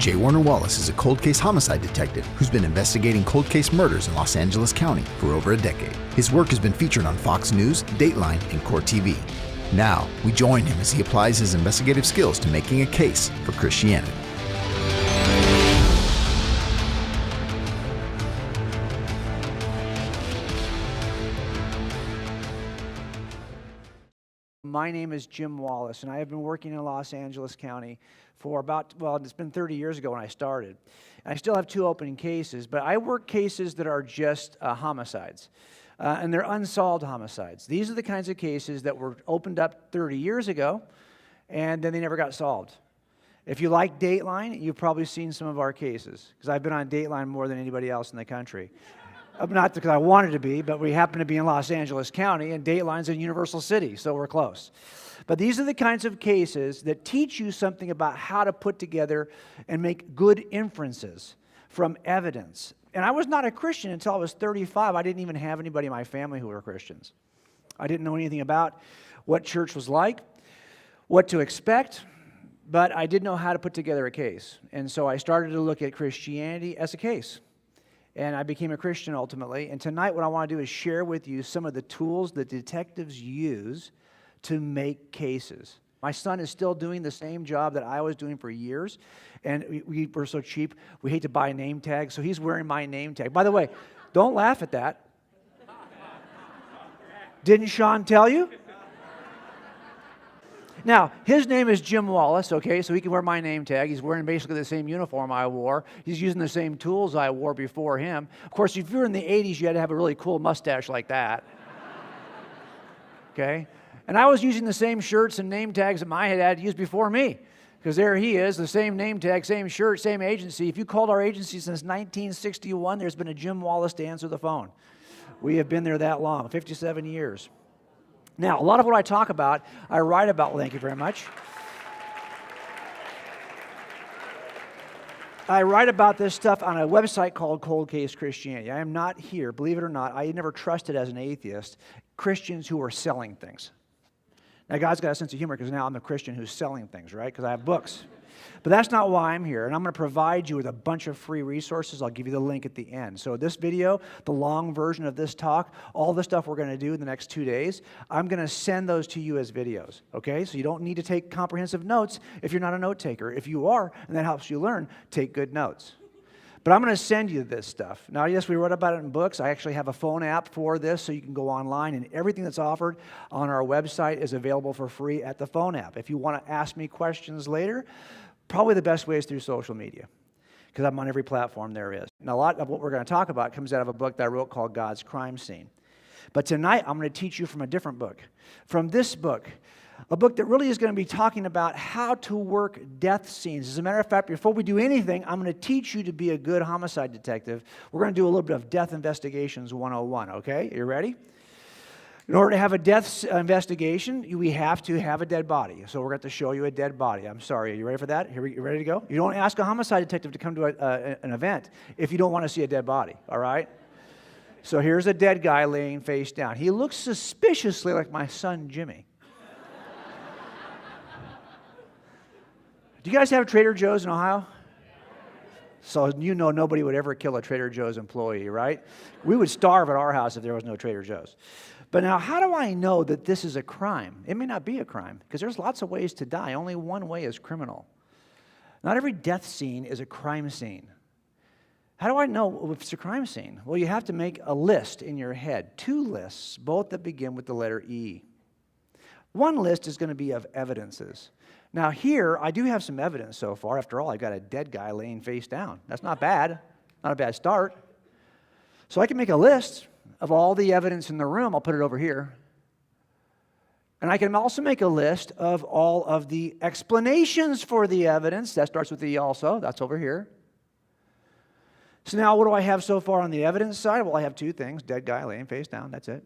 J. Warner Wallace is a cold case homicide detective who's been investigating cold case murders in Los Angeles County for over a decade. His work has been featured on Fox News, Dateline, and Court TV. Now, we join him as he applies his investigative skills to making a case for Christianity. My name is Jim Wallace, and I have been working in Los Angeles County for it's been 30 years ago when I started. And I still have 2 open cases, but I work cases that are just homicides, and they're unsolved homicides. These are the kinds of cases that were opened up 30 years ago, and then they never got solved. If you like Dateline, you've probably seen some of our cases, because I've been on Dateline more than anybody else in the country. Not because I wanted to be, but we happen to be in Los Angeles County, and Dateline's in Universal City, so we're close. But these are the kinds of cases that teach you something about how to put together and make good inferences from evidence. And I was not a Christian until I was 35. I didn't even have anybody in my family who were Christians. I didn't know anything about what church was like, what to expect, but I did know how to put together a case. And so I started to look at Christianity as a case. And I became a Christian ultimately. And tonight what I want to do is share with you some of the tools that detectives use to make cases. My son is still doing the same job that I was doing for years. And we're so cheap, we hate to buy name tags, so he's wearing my name tag. By the way, don't laugh at that. Didn't Sean tell you? Now, his name is Jim Wallace, okay, so he can wear my name tag. He's wearing basically the same uniform I wore. He's using the same tools I wore before him. Of course, if you were in the 80s, you had to have a really cool mustache like that. Okay? And I was using the same shirts and name tags that my dad used before me, because there he is, the same name tag, same shirt, same agency. If you called our agency since 1961, there's been a Jim Wallace to answer the phone. We have been there that long, 57 years. Now, a lot of what I talk about, I write about. Thank you very much. I write about this stuff on a website called Cold Case Christianity. I am not here, believe it or not, I never trusted as an atheist Christians who are selling things. Now, God's got a sense of humor because now I'm a Christian who's selling things, right? Because I have books. But that's not why I'm here, and I'm going to provide you with a bunch of free resources. I'll give you the link at the end. So this video, the long version of this talk, all the stuff we're going to do in the next 2 days, I'm going to send those to you as videos, okay? So you don't need to take comprehensive notes if you're not a note taker. If you are, and that helps you learn, take good notes. But I'm going to send you this stuff. Now, yes, we wrote about it in books. I actually have a phone app for this, so you can go online, and everything that's offered on our website is available for free at the phone app. If you want to ask me questions later, probably the best way is through social media, because I'm on every platform there is. Now, a lot of what we're going to talk about comes out of a book that I wrote called God's Crime Scene. But tonight, I'm going to teach you from a different book, from this book, a book that really is going to be talking about how to work death scenes. As a matter of fact, before we do anything, I'm going to teach you to be a good homicide detective. We're going to do a little bit of Death Investigations 101, okay? You ready? In order to have a death investigation, we have to have a dead body. So we're going to show you a dead body. I'm sorry, are you ready for that? You ready to go? You don't ask a homicide detective to come to an event if you don't want to see a dead body, all right? So here's a dead guy laying face down. He looks suspiciously like my son, Jimmy. Do you guys have Trader Joe's in Ohio? So you know nobody would ever kill a Trader Joe's employee, right? We would starve at our house if there was no Trader Joe's. But now, how do I know that this is a crime? It may not be a crime, because there's lots of ways to die. Only one way is criminal. Not every death scene is a crime scene. How do I know if it's a crime scene? Well, you have to make a list in your head. 2 lists, both that begin with the letter E. One list is going to be of evidences. Now here, I do have some evidence so far. After all, I've got a dead guy laying face down. That's not bad. Not a bad start. So I can make a list of all the evidence in the room. I'll put it over here. And I can also make a list of all of the explanations for the evidence. That starts with E also. That's over here. So now what do I have so far on the evidence side? Well, I have 2 things. Dead guy laying face down. That's it.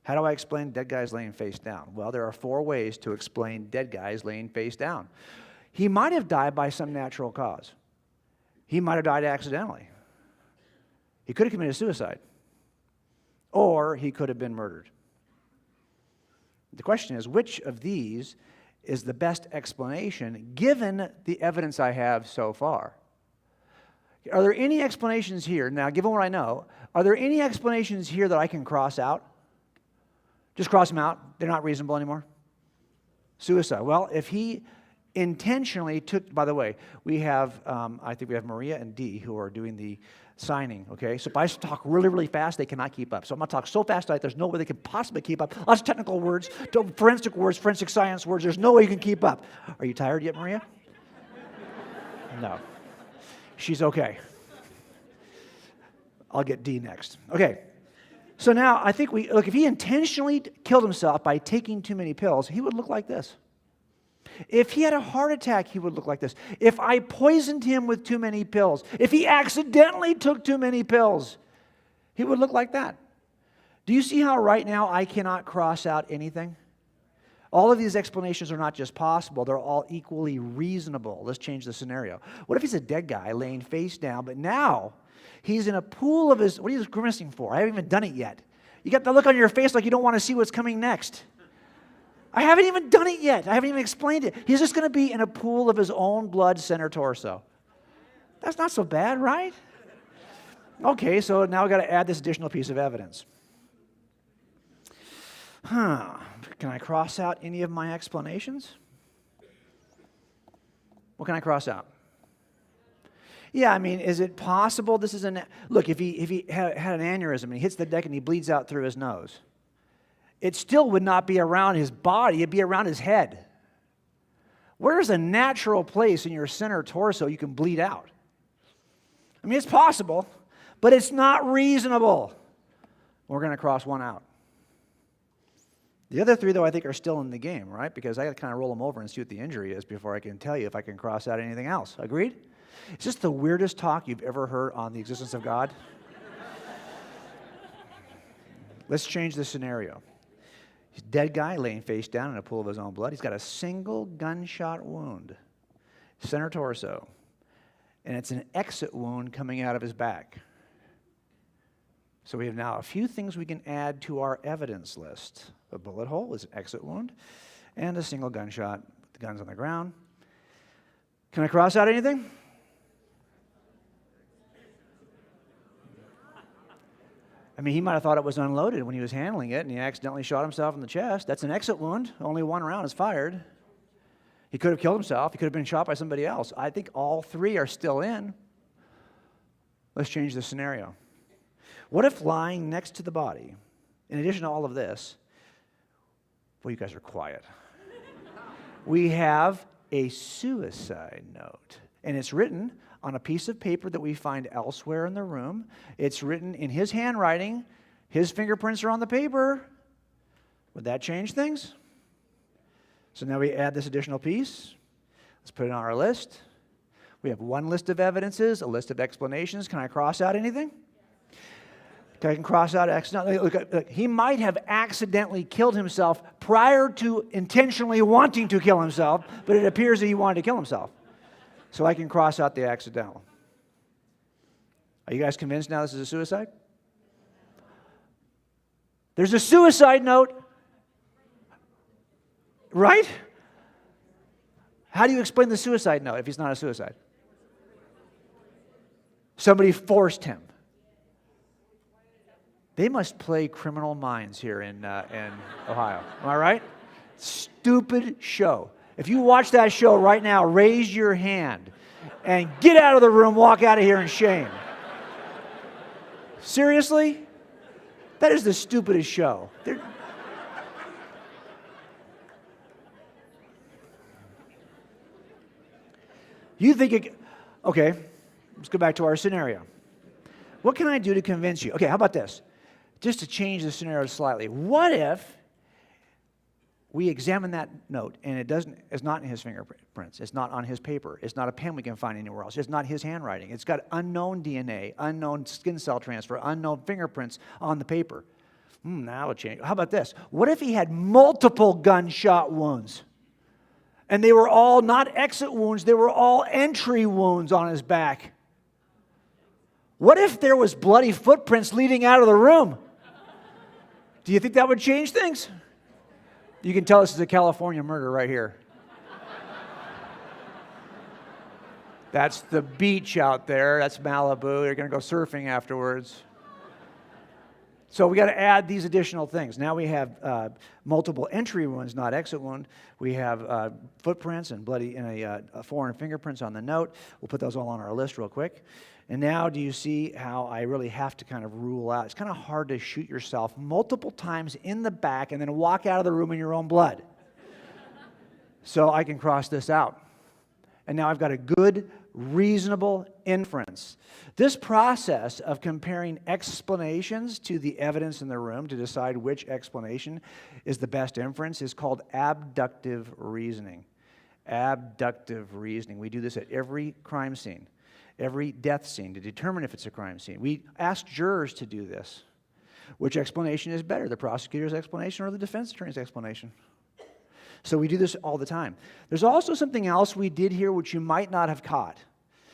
How do I explain dead guys laying face down? Well, there are 4 ways to explain dead guys laying face down. He might have died by some natural cause. He might have died accidentally. He could have committed suicide. Or he could have been murdered. The question is, which of these is the best explanation given the evidence I have so far. Are there any explanations here, now given what I know, are there any explanations here that I can cross out? Just cross them out. They're not reasonable anymore. Suicide. Well, if he intentionally took, by the way, we have, I think we have Maria and Dee who are doing the signing, okay? So if I talk really, really fast, they cannot keep up. So I'm going to talk so fast tonight, there's no way they can possibly keep up. Lots of technical words, forensic science words, there's no way you can keep up. Are you tired yet, Maria? No. She's okay. I'll get Dee next. Okay. So now I think look, if he intentionally killed himself by taking too many pills, he would look like this. If he had a heart attack, he would look like this. If I poisoned him with too many pills, if he accidentally took too many pills, he would look like that. Do you see how right now I cannot cross out anything? All of these explanations are not just possible, they're all equally reasonable. Let's change the scenario. What if he's a dead guy laying face down, but now he's in a pool of his, what are you grimacing for? I haven't even done it yet. You got the look on your face like you don't want to see what's coming next. I haven't even done it yet. I haven't even explained it. He's just going to be in a pool of his own blood, center torso. That's not so bad, right? Okay, so now I've got to add this additional piece of evidence. Can I cross out any of my explanations? What can I cross out? Yeah, I mean, is it possible this is look, if he had an aneurysm and he hits the deck and he bleeds out through his nose, it still would not be around his body, it'd be around his head. Where's a natural place in your center torso you can bleed out? I mean, it's possible, but it's not reasonable. We're going to cross one out. The other three, though, I think are still in the game, right? Because I got to kind of roll them over and see what the injury is before I can tell you if I can cross out anything else. Agreed? Is this the weirdest talk you've ever heard on the existence of God? Let's change the scenario. He's a dead guy laying face down in a pool of his own blood. He's got a single gunshot wound, center torso, and it's an exit wound coming out of his back. So we have now a few things we can add to our evidence list. A bullet hole is an exit wound, and a single gunshot. The gun's on the ground. Can I cross out anything? I mean, he might have thought it was unloaded when he was handling it, and he accidentally shot himself in the chest. That's an exit wound. Only one round is fired. He could have killed himself. He could have been shot by somebody else. I think all three are still in. Let's change the scenario. What if lying next to the body, in addition to all of this, well, you guys are quiet. We have a suicide note, and it's written on a piece of paper that we find elsewhere in the room. It's written in his handwriting. His fingerprints are on the paper. Would that change things? So now we add this additional piece. Let's put it on our list. We have one list of evidences, a list of explanations. Can I cross out anything? I can cross out accidentally. Look, he might have accidentally killed himself prior to intentionally wanting to kill himself, but it appears that he wanted to kill himself. So I can cross out the accidental. Are you guys convinced now this is a suicide? There's a suicide note, right? How do you explain the suicide note if he's not a suicide? Somebody forced him. They must play Criminal Minds here in Ohio. Am I right? Stupid show. If you watch that show right now, raise your hand and get out of the room, walk out of here in shame. Seriously? That is the stupidest show. You think okay, let's go back to our scenario. What can I do to convince you? Okay, how about this? Just to change the scenario slightly. What if we examine that note and it's not in his fingerprints, it's not on his paper, it's not a pen we can find anywhere else, it's not his handwriting, it's got unknown DNA, unknown skin cell transfer, unknown fingerprints on the paper. Now it'll change. How about this? What if he had multiple gunshot wounds? And they were all not exit wounds, they were all entry wounds on his back. What if there was bloody footprints leading out of the room? Do you think that would change things? You can tell this is a California murder right here. That's the beach out there. That's Malibu. You're going to go surfing afterwards. So we got to add these additional things. Now we have multiple entry wounds, not exit wound. We have footprints and bloody foreign fingerprints on the note. We'll put those all on our list real quick. And now do you see how I really have to kind of rule out? It's kind of hard to shoot yourself multiple times in the back and then walk out of the room in your own blood. So I can cross this out. And now I've got a good, reasonable inference. This process of comparing explanations to the evidence in the room to decide which explanation is the best inference is called abductive reasoning. Abductive reasoning. We do this at every crime scene, every death scene to determine if it's a crime scene. We ask jurors to do this. Which explanation is better, the prosecutor's explanation or the defense attorney's explanation? So we do this all the time. There's also something else we did here which you might not have caught.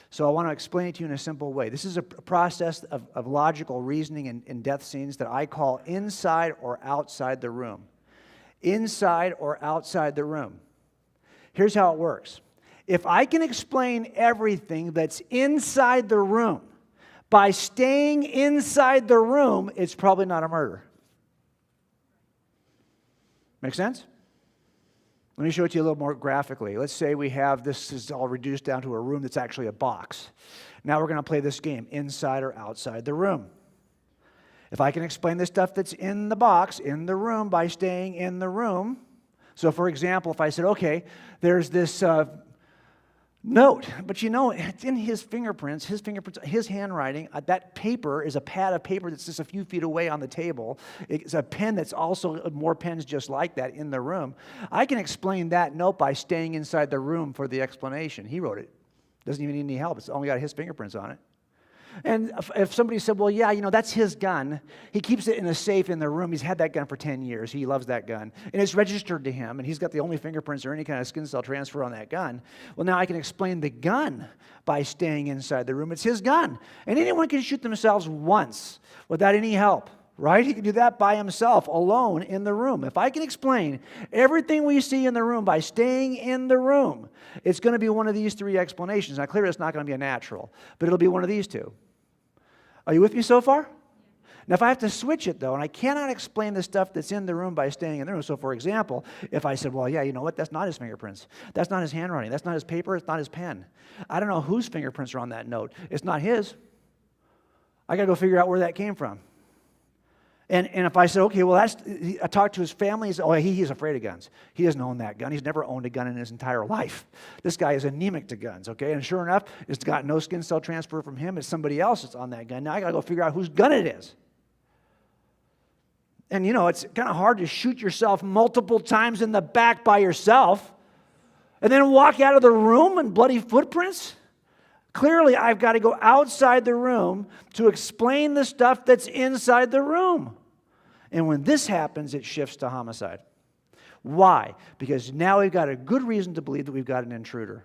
So I want to explain it to you in a simple way. This is a process of logical reasoning in death scenes that I call inside or outside the room. Inside or outside the room. Here's how it works. If I can explain everything that's inside the room by staying inside the room, it's probably not a murder. Make sense? Let me show it to you a little more graphically. Let's say we have this is all reduced down to a room that's actually a box. Now we're going to play this game, inside or outside the room. If I can explain the stuff that's in the box, in the room, by staying in the room. So for example, if I said, okay, there's this note, but you know, it's in his fingerprints, his handwriting. That paper is a pad of paper that's just a few feet away on the table. It's a pen that's also more pens just like that in the room. I can explain that note by staying inside the room for the explanation. He wrote it. Doesn't even need any help. It's only got his fingerprints on it. And if somebody said, well, yeah, you know, that's his gun. He keeps it in a safe in the room. He's had that gun for 10 years. He loves that gun. And it's registered to him, and he's got the only fingerprints or any kind of skin cell transfer on that gun. Well, now I can explain the gun by staying inside the room. It's his gun. And anyone can shoot themselves once without any help, right? He can do that by himself, alone in the room. If I can explain everything we see in the room by staying in the room, it's going to be one of these three explanations. Now, clearly, it's not going to be a natural, but it'll be one of these two. Are you with me so far? Now, if I have to switch it, though, and I cannot explain the stuff that's in the room by staying in the room. So, for example, if I said, well, yeah, you know what? That's not his fingerprints. That's not his handwriting. That's not his paper. It's not his pen. I don't know whose fingerprints are on that note. It's not his. I got to go figure out where that came from. And if I said, okay, well, I talked to his family. He's afraid of guns. He doesn't own that gun. He's never owned a gun in his entire life. This guy is anemic to guns, okay? And sure enough, it's got no skin cell transfer from him. It's somebody else that's on that gun. Now I got to go figure out whose gun it is. And, you know, it's kind of hard to shoot yourself multiple times in the back by yourself and then walk out of the room in bloody footprints. Clearly, I've got to go outside the room to explain the stuff that's inside the room. And when this happens, it shifts to homicide. Why? Because now we've got a good reason to believe that we've got an intruder.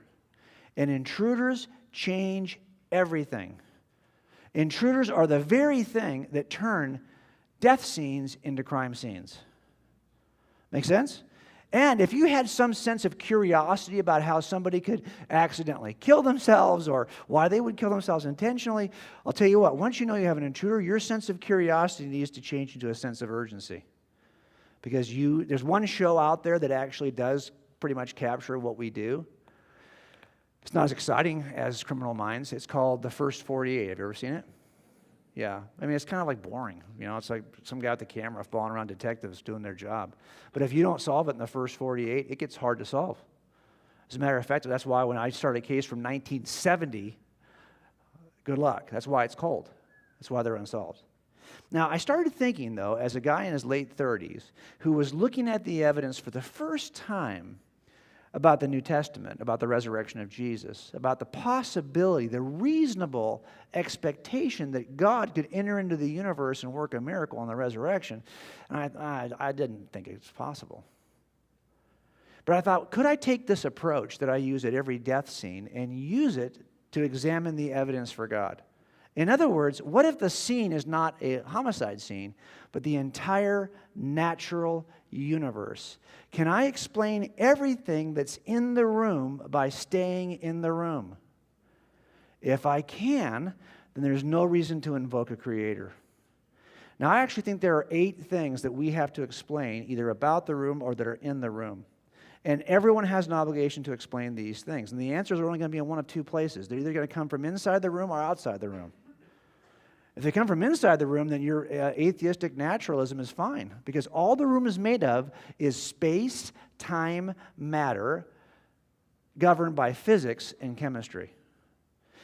And intruders change everything. Intruders are the very thing that turn death scenes into crime scenes. Make sense? And if you had some sense of curiosity about how somebody could accidentally kill themselves or why they would kill themselves intentionally, I'll tell you what, once you know you have an intruder, your sense of curiosity needs to change into a sense of urgency. Because there's one show out there that actually does pretty much capture what we do. It's not as exciting as Criminal Minds. It's called The First 48. Have you ever seen it? Yeah, I mean, it's kind of like boring. You know, it's like some guy with the camera following around detectives doing their job. But if you don't solve it in the first 48, it gets hard to solve. As a matter of fact, that's why when I started a case from 1970, good luck. That's why it's cold. That's why they're unsolved. Now, I started thinking, though, as a guy in his late 30s who was looking at the evidence for the first time about the New Testament, about the resurrection of Jesus, about the possibility, the reasonable expectation that God could enter into the universe and work a miracle on the resurrection. And I didn't think it was possible. But I thought, could I take this approach that I use at every death scene and use it to examine the evidence for God? In other words, what if the scene is not a homicide scene, but the entire natural universe? Can I explain everything that's in the room by staying in the room? If I can, then there's no reason to invoke a creator. Now, I actually think there are 8 things that we have to explain, either about the room or that are in the room. And everyone has an obligation to explain these things. And the answers are only going to be in one of 2 places. They're either going to come from inside the room or outside the room. If they come from inside the room, then your atheistic naturalism is fine, because all the room is made of is space, time, matter, governed by physics and chemistry.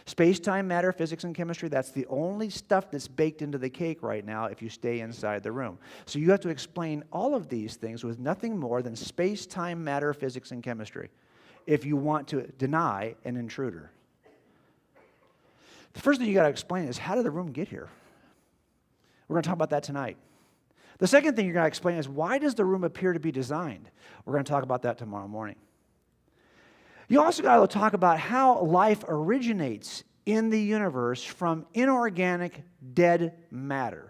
Space, time, matter, physics, and chemistry, that's the only stuff that's baked into the cake right now if you stay inside the room. So you have to explain all of these things with nothing more than space, time, matter, physics, and chemistry if you want to deny an intruder. The first thing you got to explain is, how did the room get here? We're going to talk about that tonight. The second thing you're going to explain is, why does the room appear to be designed? We're going to talk about that tomorrow morning. You also got to talk about how life originates in the universe from inorganic dead matter.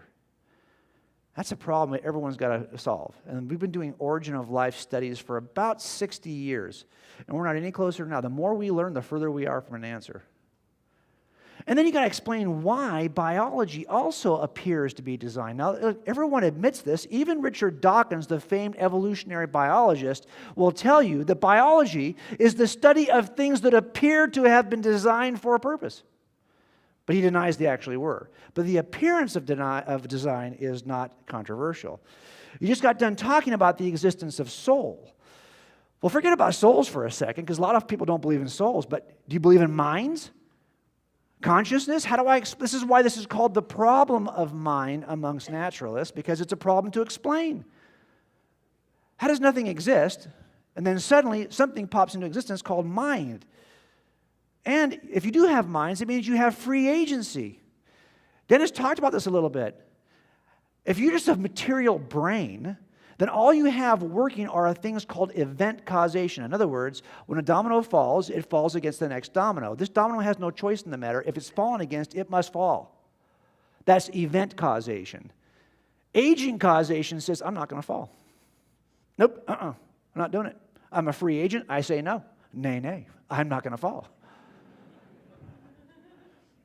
That's a problem that everyone's got to solve. And we've been doing origin of life studies for about 60 years. And we're not any closer now. The more we learn, the further we are from an answer. And then you got to explain why biology also appears to be designed. Now, everyone admits this. Even Richard Dawkins, the famed evolutionary biologist, will tell you that biology is the study of things that appear to have been designed for a purpose. But he denies they actually were. But the appearance of design is not controversial. You just got done talking about the existence of soul. Well, forget about souls for a second, because a lot of people don't believe in souls. But do you believe in minds? Consciousness? This is why this is called the problem of mind amongst naturalists, because it's a problem to explain. How does nothing exist, and then suddenly something pops into existence called mind? And if you do have minds, it means you have free agency. Dennis talked about this a little bit. If you're just a material brain, then all you have working are things called event causation. In other words, when a domino falls, it falls against the next domino. This domino has no choice in the matter. If it's fallen against, it must fall. That's event causation. Agent causation says, I'm not going to fall. Nope, I'm not doing it. I'm a free agent. I say no. Nay, I'm not going to fall.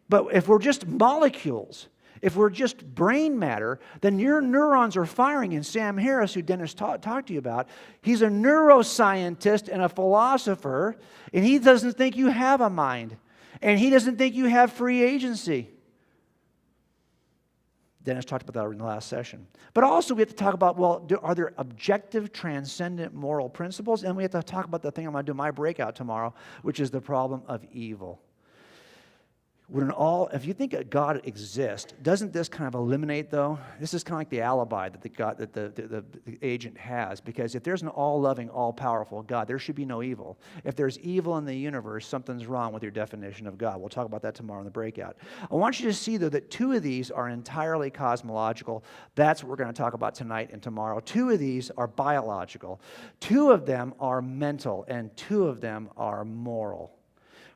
But if we're just molecules, if we're just brain matter, then your neurons are firing. And Sam Harris, who Dennis talked to you about, he's a neuroscientist and a philosopher, and he doesn't think you have a mind. And he doesn't think you have free agency. Dennis talked about that in the last session. But also we have to talk about, well, are there objective, transcendent moral principles? And we have to talk about the thing I'm going to do in my breakout tomorrow, which is the problem of evil. If you think that God exists, doesn't this kind of eliminate, though? This is kind of like the alibi that the agent has, because if there's an all-loving, all-powerful God, there should be no evil. If there's evil in the universe, something's wrong with your definition of God. We'll talk about that tomorrow in the breakout. I want you to see, though, that 2 of these are entirely cosmological. That's what we're going to talk about tonight and tomorrow. 2 of these are biological. 2 of them are mental, and 2 of them are moral.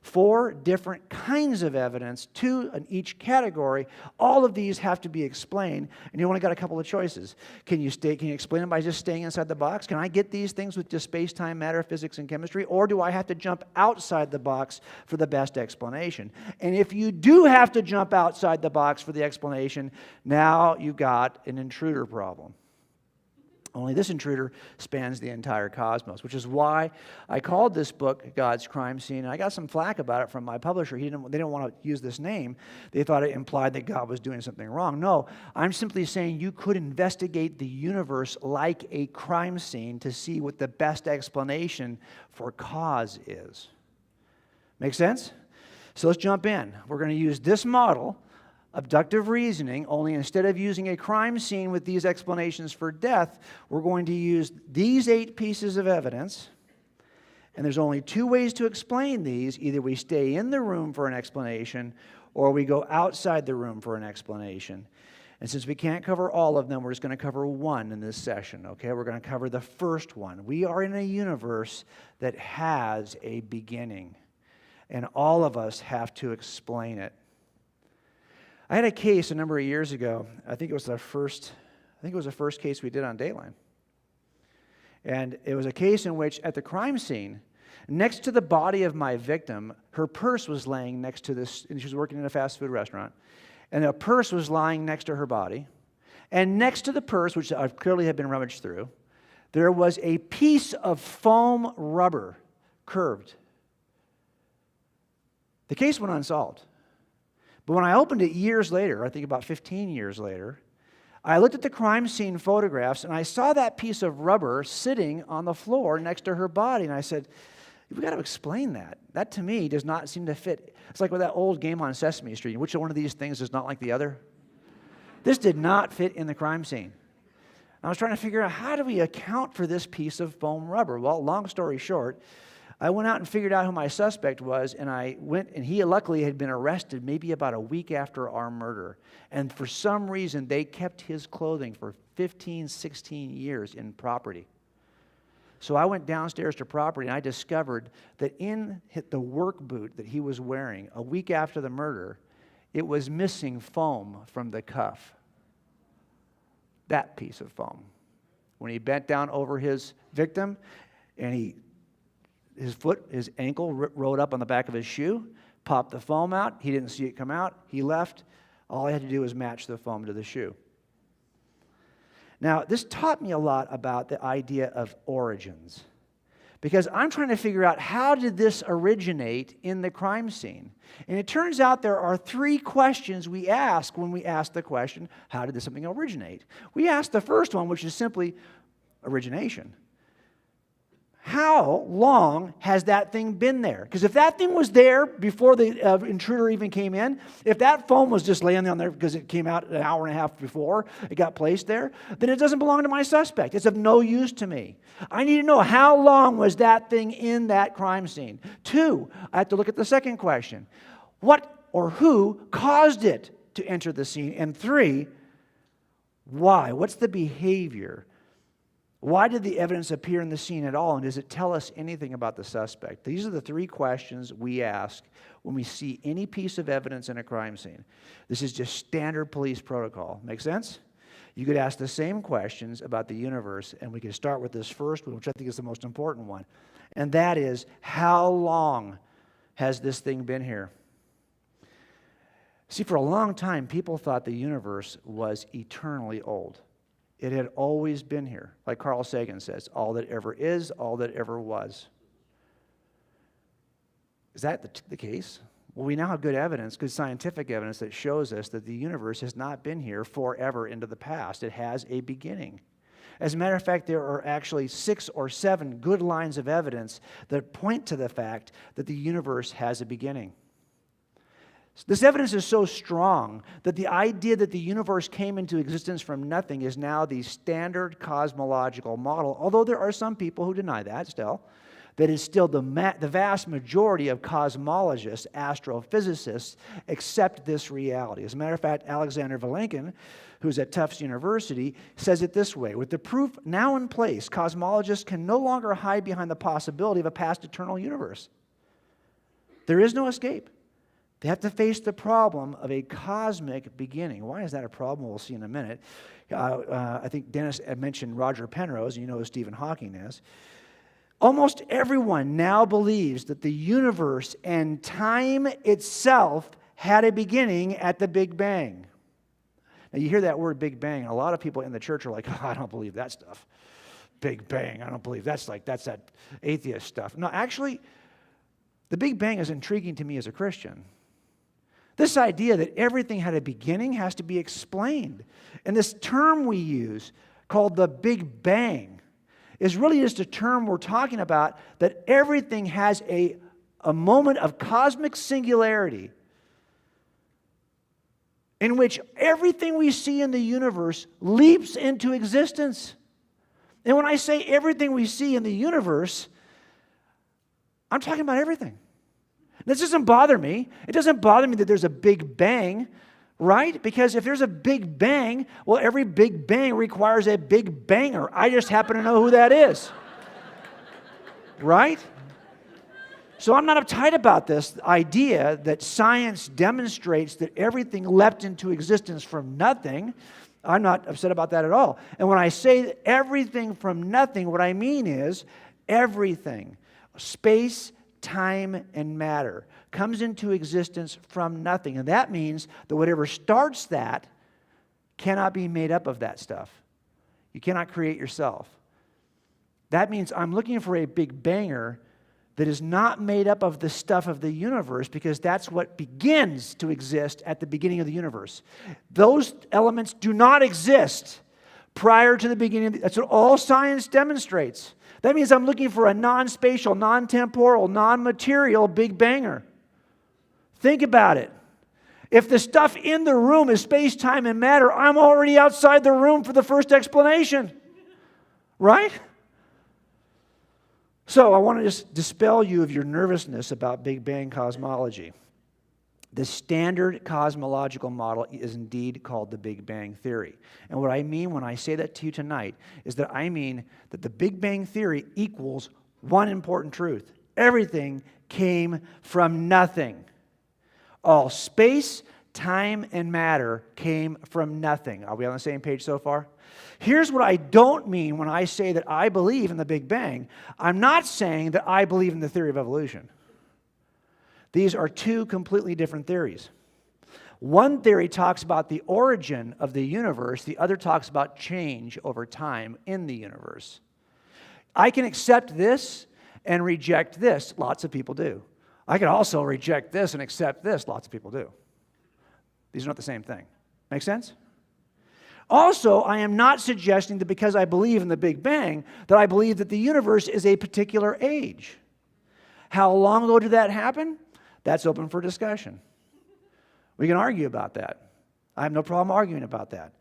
4 different kinds of evidence, 2 in each category. All of these have to be explained, and you only got a couple of choices. Can you explain them by just staying inside the box? Can I get these things with just space, time, matter, physics, and chemistry? Or do I have to jump outside the box for the best explanation? And if you do have to jump outside the box for the explanation, now you've got an intruder problem. Only this intruder spans the entire cosmos, which is why I called this book God's Crime Scene. And I got some flack about it from my publisher. They didn't want to use this name. They thought it implied that God was doing something wrong. No, I'm simply saying you could investigate the universe like a crime scene to see what the best explanation for cause is. Make sense? So let's jump in. We're going to use this model, abductive reasoning, only instead of using a crime scene with these explanations for death, we're going to use these 8 pieces of evidence. And there's only 2 ways to explain these. Either we stay in the room for an explanation, or we go outside the room for an explanation. And since we can't cover all of them, we're just going to cover one in this session, okay? We're going to cover the first one. We are in a universe that has a beginning, and all of us have to explain it. I had a case a number of years ago. I think it was the first case we did on Dateline. And it was a case in which at the crime scene, Next to the body of my victim, her purse was laying next to this, and she was working in a fast food restaurant, and a purse was lying next to her body. And next to the purse, which clearly had been rummaged through, there was a piece of foam rubber, curved. The case went unsolved. But when I opened it years later, I think about 15 years later, I looked at the crime scene photographs, and I saw that piece of rubber sitting on the floor next to her body, and I said, we've got to explain that. That, to me, does not seem to fit. It's like with that old game on Sesame Street. Which one of these things is not like the other? This did not fit in the crime scene. I was trying to figure out, how do we account for this piece of foam rubber? Well, long story short, I went out and figured out who my suspect was, and I went, and he luckily had been arrested maybe about a week after our murder. And for some reason, they kept his clothing for 15, 16 years in property. So I went downstairs to property, and I discovered that in the work boot that he was wearing a week after the murder, it was missing foam from the cuff. That piece of foam. When he bent down over his victim, and his ankle rode up on the back of his shoe, popped the foam out. He didn't see it come out. He left. All I had to do was match the foam to the shoe. Now, this taught me a lot about the idea of origins, because I'm trying to figure out, how did this originate in the crime scene? And it turns out there are 3 questions we ask when we ask the question, how did this something originate? We ask the first one, which is simply origination. How long has that thing been there? Because if that thing was there before the intruder even came in, if that foam was just laying on there because it came out an hour and a half before it got placed there, then it doesn't belong to my suspect. It's of no use to me. I need to know, how long was that thing in that crime scene? 2, I have to look at the second question. What or who caused it to enter the scene? And 3, why? What's the behavior? Why did the evidence appear in the scene at all, and does it tell us anything about the suspect? These are the 3 questions we ask when we see any piece of evidence in a crime scene. This is just standard police protocol. Make sense? You could ask the same questions about the universe, and we could start with this first one, which I think is the most important one. And that is, how long has this thing been here? See, for a long time, people thought the universe was eternally old. It had always been here. Like Carl Sagan says, all that ever is, all that ever was. Is that the case? Well, we now have good evidence, good scientific evidence, that shows us that the universe has not been here forever into the past. It has a beginning. As a matter of fact, there are actually 6 or 7 good lines of evidence that point to the fact that the universe has a beginning. This evidence is so strong that the idea that the universe came into existence from nothing is now the standard cosmological model, although there are some people who deny that still. That is still the vast majority of cosmologists, astrophysicists, accept this reality. As a matter of fact, Alexander Vilenkin, who's at Tufts University, says it this way: with the proof now in place, cosmologists can no longer hide behind the possibility of a past eternal universe. There is no escape. They have to face the problem of a cosmic beginning. Why is that a problem? We'll see in a minute. I think Dennis had mentioned Roger Penrose, and you know who Stephen Hawking is. Almost everyone now believes that the universe and time itself had a beginning at the Big Bang. Now, you hear that word Big Bang, and a lot of people in the church are like, oh, I don't believe that stuff. Big Bang, I don't believe that's that atheist stuff. No, actually, the Big Bang is intriguing to me as a Christian. This idea that everything had a beginning has to be explained. And this term we use, called the Big Bang, is really just a term we're talking about, that everything has a moment of cosmic singularity in which everything we see in the universe leaps into existence. And when I say everything we see in the universe, I'm talking about everything. This doesn't bother me. It doesn't bother me that there's a Big Bang, right? Because if there's a Big Bang, well, every Big Bang requires a Big Banger. I just happen to know who that is. Right? So I'm not uptight about this idea that science demonstrates that everything leapt into existence from nothing. I'm not upset about that at all. And when I say everything from nothing, what I mean is everything. Space, time, and matter comes into existence from nothing. And that means that whatever starts that cannot be made up of that stuff. You cannot create yourself. That means I'm looking for a big banger that is not made up of the stuff of the universe, because that's what begins to exist at the beginning of the universe. Those elements do not exist prior to the beginning. That's what all science demonstrates. That means I'm looking for a non-spatial, non-temporal, non-material big banger. Think about it. If the stuff in the room is space, time, and matter, I'm already outside the room for the first explanation. Right? So I want to just dispel you of your nervousness about Big Bang cosmology. The standard cosmological model is indeed called the Big Bang Theory. And what I mean when I say that to you tonight is that I mean that the Big Bang Theory equals one important truth. Everything came from nothing. All space, time, and matter came from nothing. Are we on the same page so far? Here's what I don't mean when I say that I believe in the Big Bang. I'm not saying that I believe in the theory of evolution. These are two completely different theories. One theory talks about the origin of the universe. The other talks about change over time in the universe. I can accept this and reject this. Lots of people do. I can also reject this and accept this. Lots of people do. These are not the same thing. Make sense? Also, I am not suggesting that because I believe in the Big Bang, that I believe that the universe is a particular age. How long ago did that happen? That's open for discussion. We can argue about that. I have no problem arguing about that.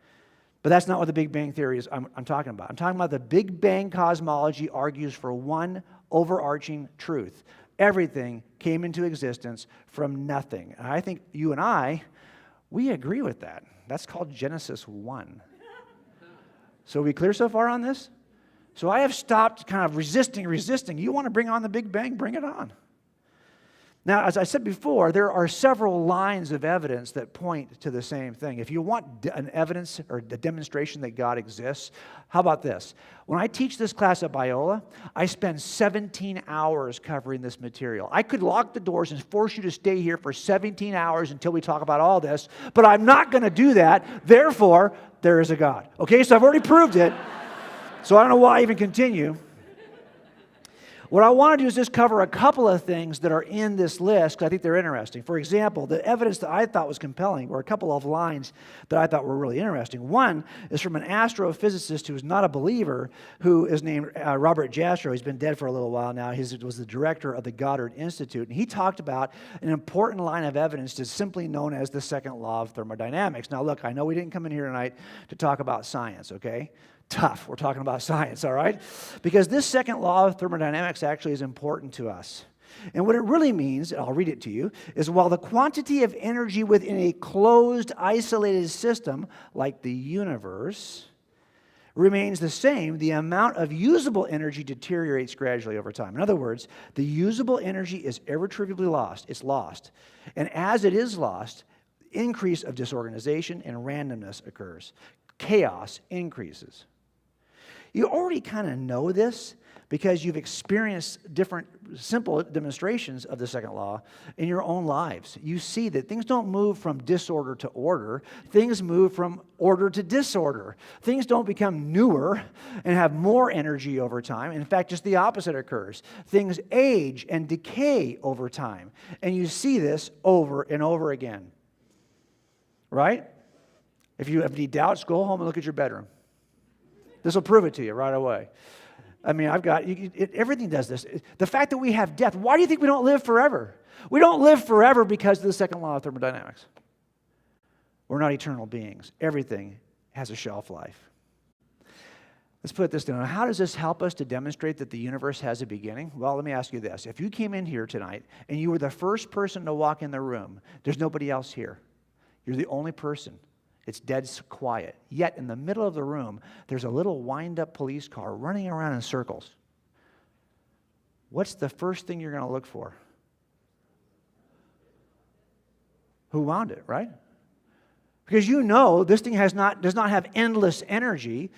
But that's not what the Big Bang Theory is I'm talking about. I'm talking about the Big Bang cosmology argues for one overarching truth. Everything came into existence from nothing. And I think you and I, we agree with that. That's called Genesis 1. So are we clear so far on this? So I have stopped kind of resisting. You want to bring on the Big Bang? Bring it on. Now, as I said before, there are several lines of evidence that point to the same thing. If you want an evidence or a demonstration that God exists, how about this? When I teach this class at Biola, I spend 17 hours covering this material. I could lock the doors and force you to stay here for 17 hours until we talk about all this, but I'm not going to do that. Therefore, there is a God. Okay, so I've already proved it, so I don't know why I even continue. What I want to do is just cover a couple of things that are in this list because I think they're interesting. For example, the evidence that I thought was compelling were a couple of lines that I thought were really interesting. One is from an astrophysicist who is not a believer, who is named Robert Jastrow. He's been dead for a little while now. He was the director of the Goddard Institute, and he talked about an important line of evidence that's simply known as the Second Law of Thermodynamics. Now, look, I know we didn't come in here tonight to talk about science, okay? Tough. We're talking about science, all right? Because this second law of thermodynamics actually is important to us. And what it really means, and I'll read it to you, is while the quantity of energy within a closed, isolated system, like the universe, remains the same, the amount of usable energy deteriorates gradually over time. In other words, the usable energy is irretrievably lost. It's lost. And as it is lost, increase of disorganization and randomness occurs. Chaos increases. You already kind of know this because you've experienced different simple demonstrations of the second law in your own lives. You see that things don't move from disorder to order. Things move from order to disorder. Things don't become newer and have more energy over time. In fact, just the opposite occurs. Things age and decay over time. And you see this over and over again. Right? If you have any doubts, go home and look at your bedroom. This will prove it to you right away. I mean, everything does this. The fact that we have death, why do you think we don't live forever? We don't live forever because of the second law of thermodynamics. We're not eternal beings. Everything has a shelf life. Let's put this down. How does this help us to demonstrate that the universe has a beginning? Well, let me ask you this. If you came in here tonight and you were the first person to walk in the room, there's nobody else here. You're the only person. It's dead quiet. Yet in the middle of the room, there's a little wind-up police car running around in circles. What's the first thing you're going to look for? Who wound it, right? Because you know this thing does not have endless energy.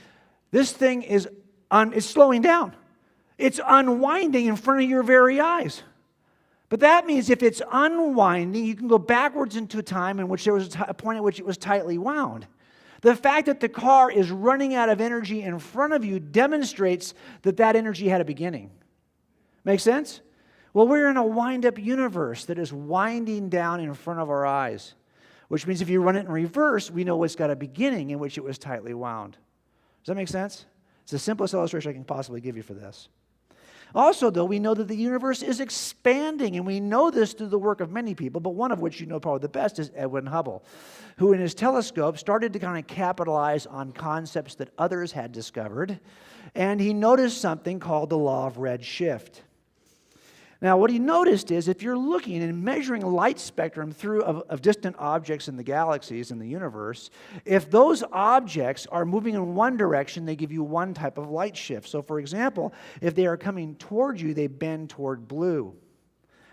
This thing is it's slowing down. It's unwinding in front of your very eyes. But that means if it's unwinding, you can go backwards into a time in which there was a point at which it was tightly wound. The fact that the car is running out of energy in front of you demonstrates that that energy had a beginning. Make sense? Well, we're in a wind-up universe that is winding down in front of our eyes, which means if you run it in reverse, we know it's got a beginning in which it was tightly wound. Does that make sense? It's the simplest illustration I can possibly give you for this. Also, though, we know that the universe is expanding, and we know this through the work of many people, but one of which you know probably the best is Edwin Hubble, who in his telescope started to kind of capitalize on concepts that others had discovered, and he noticed something called the Law of Redshift. Now, what he noticed is if you're looking and measuring light spectrum through of distant objects in the galaxies in the universe, if those objects are moving in one direction, they give you one type of light shift. So, for example, if they are coming toward you, they bend toward blue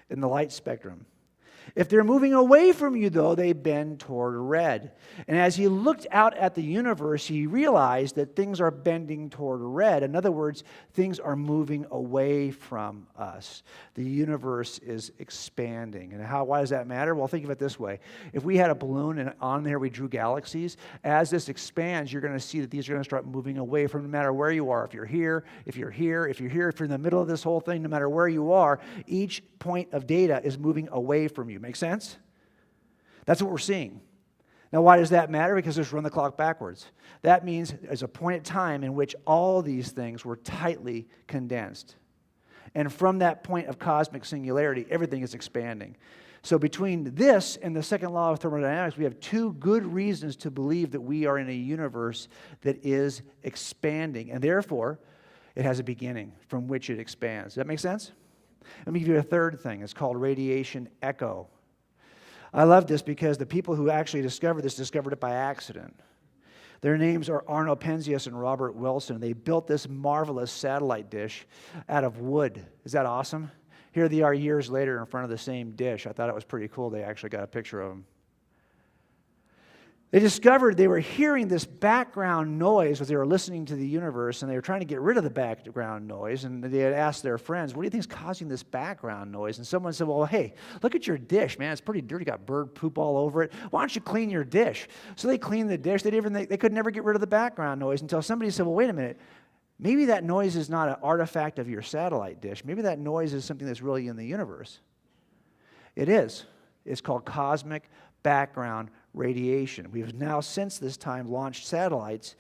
in the light spectrum. If they're moving away from you, though, they bend toward red. And as he looked out at the universe, he realized that things are bending toward red. In other words, things are moving away from us. The universe is expanding. And why does that matter? Well, think of it this way. If we had a balloon and on there we drew galaxies, as this expands, you're going to see that these are going to start moving away from no matter where you are. If you're here, if you're here, if you're here, if you're in the middle of this whole thing, no matter where you are, each point of data is moving away from you. Make sense? That's what we're seeing. Now, why does that matter? Because let's run the clock backwards. That means there's a point in time in which all these things were tightly condensed. And from that point of cosmic singularity, everything is expanding. So between this and the second law of thermodynamics, we have two good reasons to believe that we are in a universe that is expanding. And therefore, it has a beginning from which it expands. Does that make sense? Let me give you a third thing. It's called radiation echo. I love this because the people who actually discovered this discovered it by accident. Their names are Arno Penzias and Robert Wilson. They built this marvelous satellite dish out of wood. Is that awesome? Here they are years later in front of the same dish. I thought it was pretty cool. They actually got a picture of them. They discovered they were hearing this background noise as they were listening to the universe, and they were trying to get rid of the background noise, and they had asked their friends, what do you think is causing this background noise? And someone said, well, hey, look at your dish, man. It's pretty dirty. Got bird poop all over it. Why don't you clean your dish? So they cleaned the dish. They could never get rid of the background noise until somebody said, well, wait a minute. Maybe that noise is not an artifact of your satellite dish. Maybe that noise is something that's really in the universe. It is. It's called cosmic background radiation. We've now, since this time, launched satellites.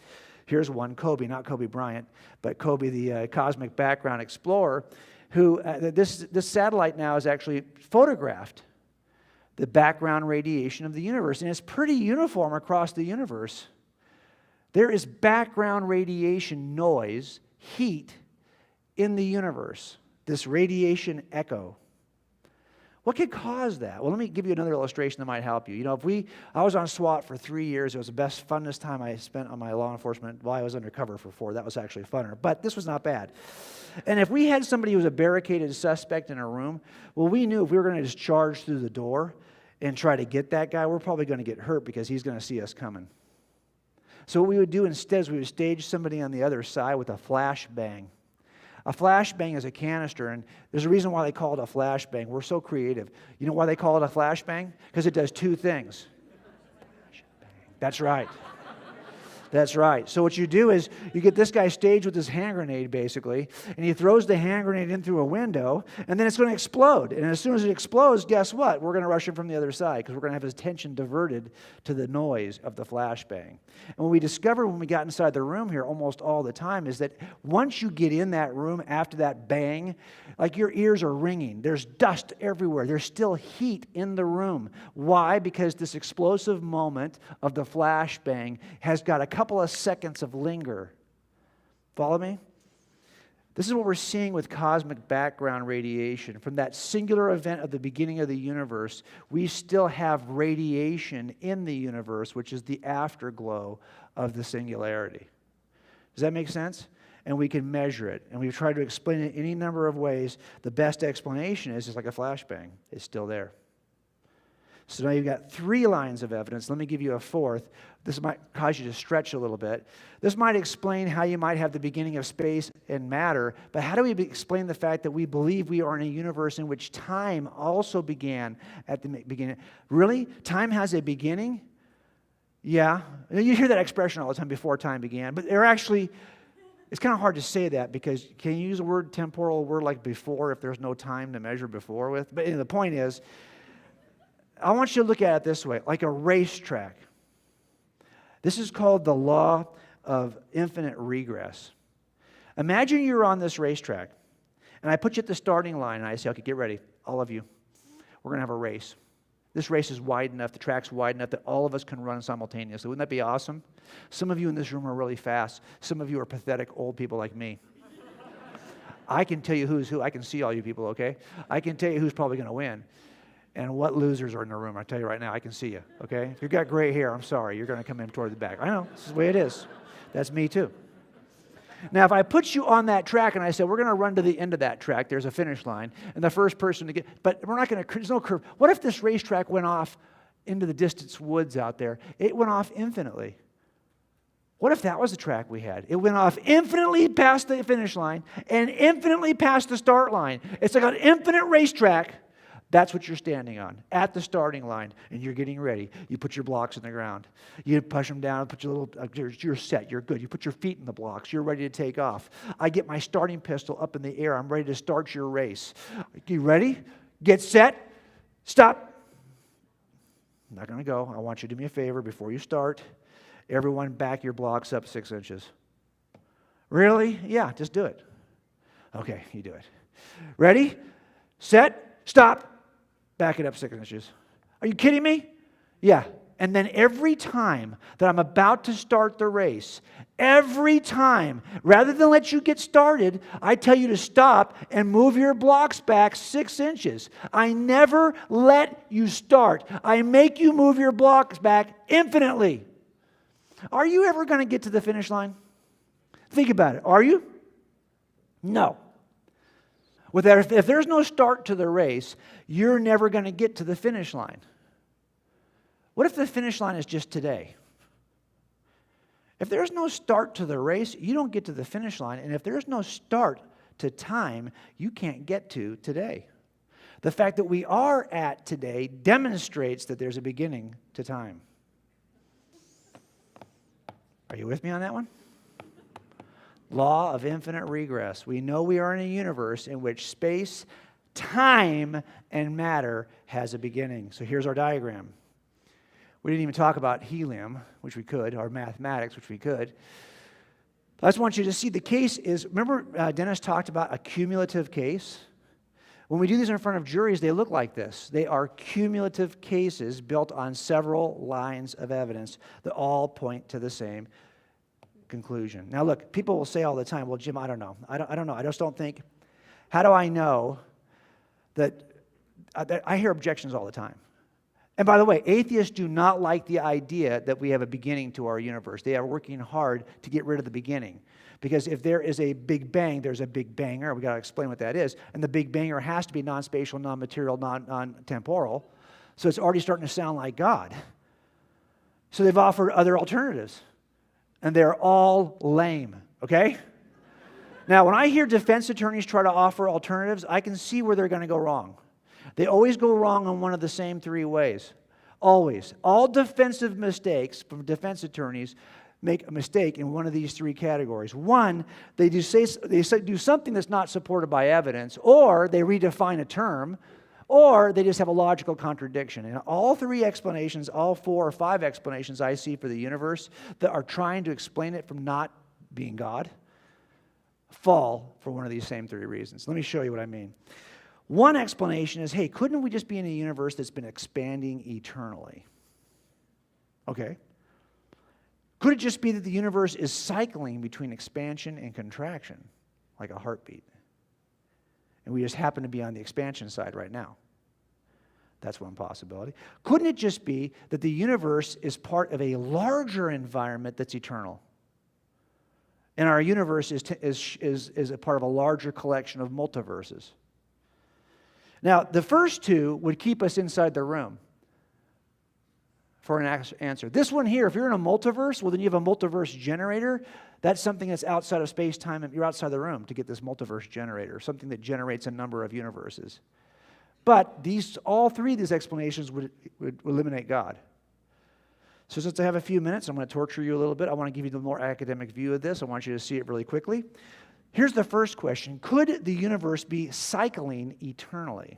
Here's one, Kobe, not Kobe Bryant, but Kobe, the cosmic background explorer, who this satellite now has actually photographed the background radiation of the universe, and it's pretty uniform across the universe. There is background radiation noise, heat, in the universe, this radiation echo. What could cause that? Well, let me give you another illustration that might help you. You know, I was on SWAT for 3 years. It was the best, funnest time I spent on my law enforcement. Well, I was undercover for 4. That was actually funner. But this was not bad. And if we had somebody who was a barricaded suspect in a room, well, we knew if we were going to just charge through the door and try to get that guy, we're probably going to get hurt because he's going to see us coming. So what we would do instead is we would stage somebody on the other side with a flashbang. A flashbang is a canister, and there's a reason why they call it a flashbang. We're so creative. You know why they call it a flashbang? Because it does 2 things. That's right. That's right. So what you do is you get this guy staged with his hand grenade, basically, and he throws the hand grenade in through a window, and then it's going to explode. And as soon as it explodes, guess what? We're going to rush him from the other side because we're going to have his attention diverted to the noise of the flashbang. And what we discovered when we got inside the room here almost all the time is that once you get in that room after that bang, like your ears are ringing. There's dust everywhere. There's still heat in the room. Why? Because this explosive moment of the flashbang has got a couple of seconds of linger. Follow me? This is what we're seeing with cosmic background radiation. From that singular event of the beginning of the universe, we still have radiation in the universe, which is the afterglow of the singularity. Does that make sense? And we can measure it. And we've tried to explain it any number of ways. The best explanation is it's like a flashbang. It's still there. So now you've got 3 lines of evidence. Let me give you a 4th. This might cause you to stretch a little bit. This might explain how you might have the beginning of space and matter, but how do we explain the fact that we believe we are in a universe in which time also began at the beginning? Really? Time has a beginning? Yeah. You hear that expression all the time, before time began, but they're actually, it's kind of hard to say that because can you use a word temporal, a word like before, if there's no time to measure before with? But the point is, I want you to look at it this way, like a racetrack. This is called the Law of Infinite Regress. Imagine you're on this racetrack, and I put you at the starting line, and I say, okay, get ready, all of you. We're going to have a race. This race is wide enough, the track's wide enough that all of us can run simultaneously. Wouldn't that be awesome? Some of you in this room are really fast. Some of you are pathetic old people like me. I can tell you who's who. I can see all you people, okay? I can tell you who's probably going to win. And what losers are in the room. I tell you right now, I can see you, okay? If you've got gray hair, I'm sorry. You're going to come in toward the back. I know. This is the way it is. That's me too. Now, if I put you on that track and I said, we're going to run to the end of that track, there's a finish line, and the first person to get, but we're not going to, there's no curve. What if this racetrack went off into the distant woods out there? It went off infinitely. What if that was the track we had? It went off infinitely past the finish line and infinitely past the start line. It's like an infinite racetrack. That's what you're standing on, at the starting line, and you're getting ready. You put your blocks in the ground. You push them down, put your little, you're set, you're good. You put your feet in the blocks. You're ready to take off. I get my starting pistol up in the air. I'm ready to start your race. You ready? Get set. Stop. I'm not going to go. I want you to do me a favor before you start. Everyone back your blocks up 6 inches. Really? Yeah, just do it. Okay, you do it. Ready? Set. Stop. Back it up 6 inches. Are you kidding me? Yeah. And then every time that I'm about to start the race, every time, rather than let you get started, I tell you to stop and move your blocks back 6 inches. I never let you start. I make you move your blocks back infinitely. Are you ever going to get to the finish line? Think about it. Are you? No. With that, if there's no start to the race, you're never going to get to the finish line. What if the finish line is just today? If there's no start to the race, you don't get to the finish line. And if there's no start to time, you can't get to today. The fact that we are at today demonstrates that there's a beginning to time. Are you with me on that one? Law of Infinite Regress. We know we are in a universe in which space, time, and matter has a beginning. So here's our diagram. We didn't even talk about helium, which we could, or mathematics, which we could. I just want you to see the case is, remember Dennis talked about a cumulative case? When we do these in front of juries, they look like this. They are cumulative cases built on several lines of evidence that all point to the same conclusion. Now look, people will say all the time, well, Jim, I don't know. I don't know. I just don't think. How do I know that I hear objections all the time. And by the way, atheists do not like the idea that we have a beginning to our universe. They are working hard to get rid of the beginning. Because if there is a big bang, there's a big banger. We've got to explain what that is. And the big banger has to be non-spatial, non-material, non-temporal. So it's already starting to sound like God. So they've offered other alternatives. And they're all lame, okay? Now, when I hear defense attorneys try to offer alternatives, I can see where they're going to go wrong. They always go wrong in one of the same 3 ways. Always. All defensive mistakes from defense attorneys make a mistake in one of these 3 categories. One, they do something that's not supported by evidence, or they redefine a term, or they just have a logical contradiction. And all 3 explanations, all 4 or 5 explanations I see for the universe that are trying to explain it from not being God fall for one of these same 3 reasons. Let me show you what I mean. One explanation is, hey, couldn't we just be in a universe that's been expanding eternally? Okay. Could it just be that the universe is cycling between expansion and contraction, like a heartbeat? And we just happen to be on the expansion side right now. That's one possibility. Couldn't it just be that the universe is part of a larger environment that's eternal? And our universe is a part of a larger collection of multiverses. Now, the first 2 would keep us inside the room. for an answer. This one here, if you're in a multiverse, well, then you have a multiverse generator. That's something that's outside of space-time. You're outside the room to get this multiverse generator, something that generates a number of universes. But all three of these explanations would eliminate God. So since I have a few minutes, I'm going to torture you a little bit. I want to give you the more academic view of this. I want you to see it really quickly. Here's the first question. Could the universe be cycling eternally?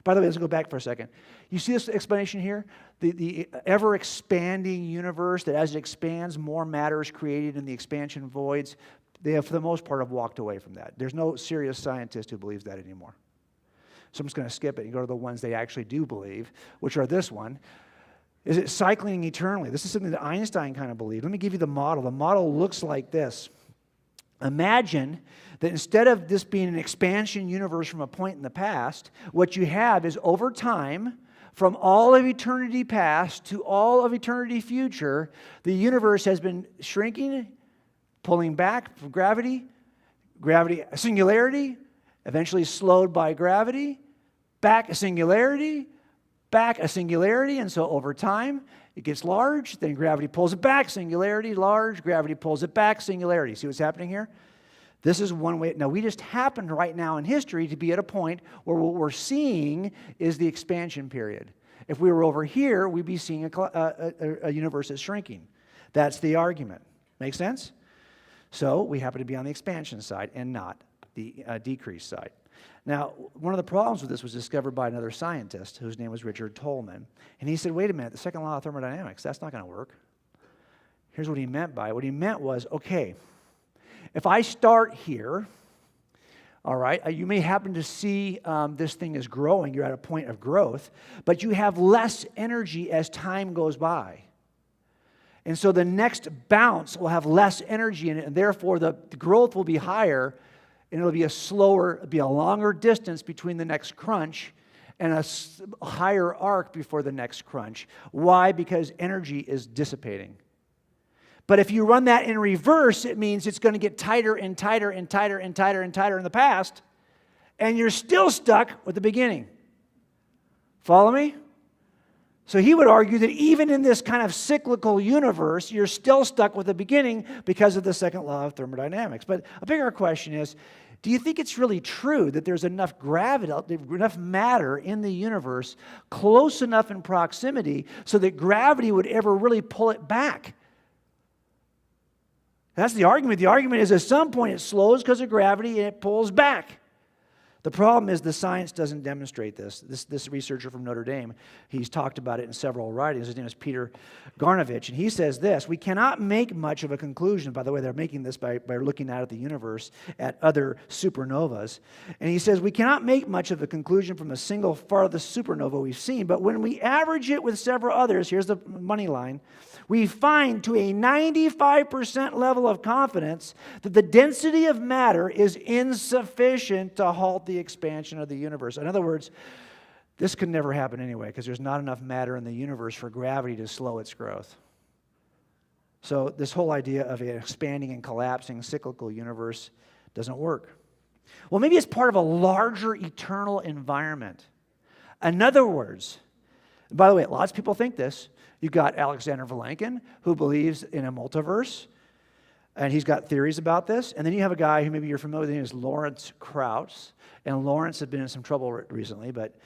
By the way, let's go back for a second. You see this explanation here? The ever-expanding universe, that as it expands, more matter is created in the expansion voids. They have, for the most part, have walked away from that. There's no serious scientist who believes that anymore. So I'm just going to skip it and go to the ones they actually do believe, which are this one. Is it cycling eternally? This is something that Einstein kind of believed. Let me give you the model. The model looks like this. Imagine that instead of this being an expansion universe from a point in the past, what you have is over time, from all of eternity past to all of eternity future, the universe has been shrinking, pulling back from gravity, singularity, eventually slowed by gravity, back a singularity, and so over time, it gets large, then gravity pulls it back, singularity, large, gravity pulls it back, singularity. See what's happening here? This is one way. Now, we just happen right now in history to be at a point where what we're seeing is the expansion period. If we were over here, we'd be seeing a universe that's shrinking. That's the argument. Make sense? So we happen to be on the expansion side and not the decrease side. Now, one of the problems with this was discovered by another scientist whose name was Richard Tolman. And he said, wait a minute, the second law of thermodynamics, that's not going to work. Here's what he meant by it. What he meant was, okay, if I start here, all right, you may happen to see this thing is growing. You're at a point of growth, but you have less energy as time goes by. And so the next bounce will have less energy in it, and therefore the growth will be higher, and it'll be a longer distance between the next crunch and a higher arc before the next crunch. Why? Because energy is dissipating. But if you run that in reverse, it means it's going to get tighter and tighter and tighter and tighter and tighter in the past, and you're still stuck with the beginning. Follow me? So he would argue that even in this kind of cyclical universe, you're still stuck with the beginning because of the second law of thermodynamics. But a bigger question is, do you think it's really true that there's enough gravity, enough matter in the universe close enough in proximity so that gravity would ever really pull it back? That's the argument. The argument is at some point it slows because of gravity and it pulls back. The problem is the science doesn't demonstrate this. This researcher from Notre Dame, he's talked about it in several writings. His name is Peter Garnovich, and he says this: we cannot make much of a conclusion. By the way, they're making this by looking out at the universe, at other supernovas. And he says, we cannot make much of a conclusion from a single farthest supernova we've seen, but when we average it with several others, here's the money line, we find to a 95% level of confidence that the density of matter is insufficient to halt the expansion of the universe. In other words, this could never happen anyway because there's not enough matter in the universe for gravity to slow its growth. So this whole idea of an expanding and collapsing cyclical universe doesn't work. Well, maybe it's part of a larger eternal environment. In other words, by the way, lots of people think this. You've got Alexander Vilenkin, who believes in a multiverse, and he's got theories about this. And then you have a guy who maybe you're familiar with, his name is Lawrence Krauss. And Lawrence has been in some trouble recently, but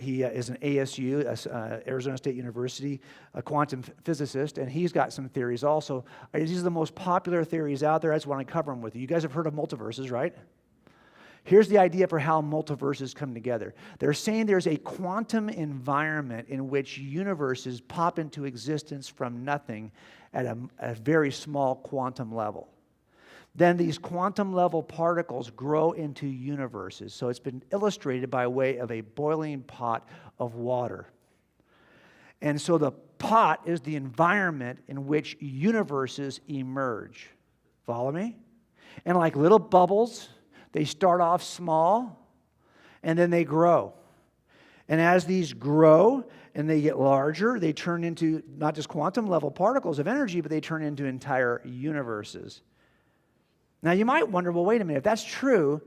he is an ASU, Arizona State University, a quantum physicist, and he's got some theories also. These are the most popular theories out there. I just want to cover them with you. You guys have heard of multiverses, right? Here's the idea for how multiverses come together. They're saying there's a quantum environment in which universes pop into existence from nothing at a very small quantum level. Then these quantum level particles grow into universes. So it's been illustrated by way of a boiling pot of water. And so the pot is the environment in which universes emerge. Follow me? And like little bubbles, they start off small, and then they grow. And as these grow and they get larger, they turn into not just quantum level particles of energy, but they turn into entire universes. Now you might wonder, well, wait a minute, if that's true,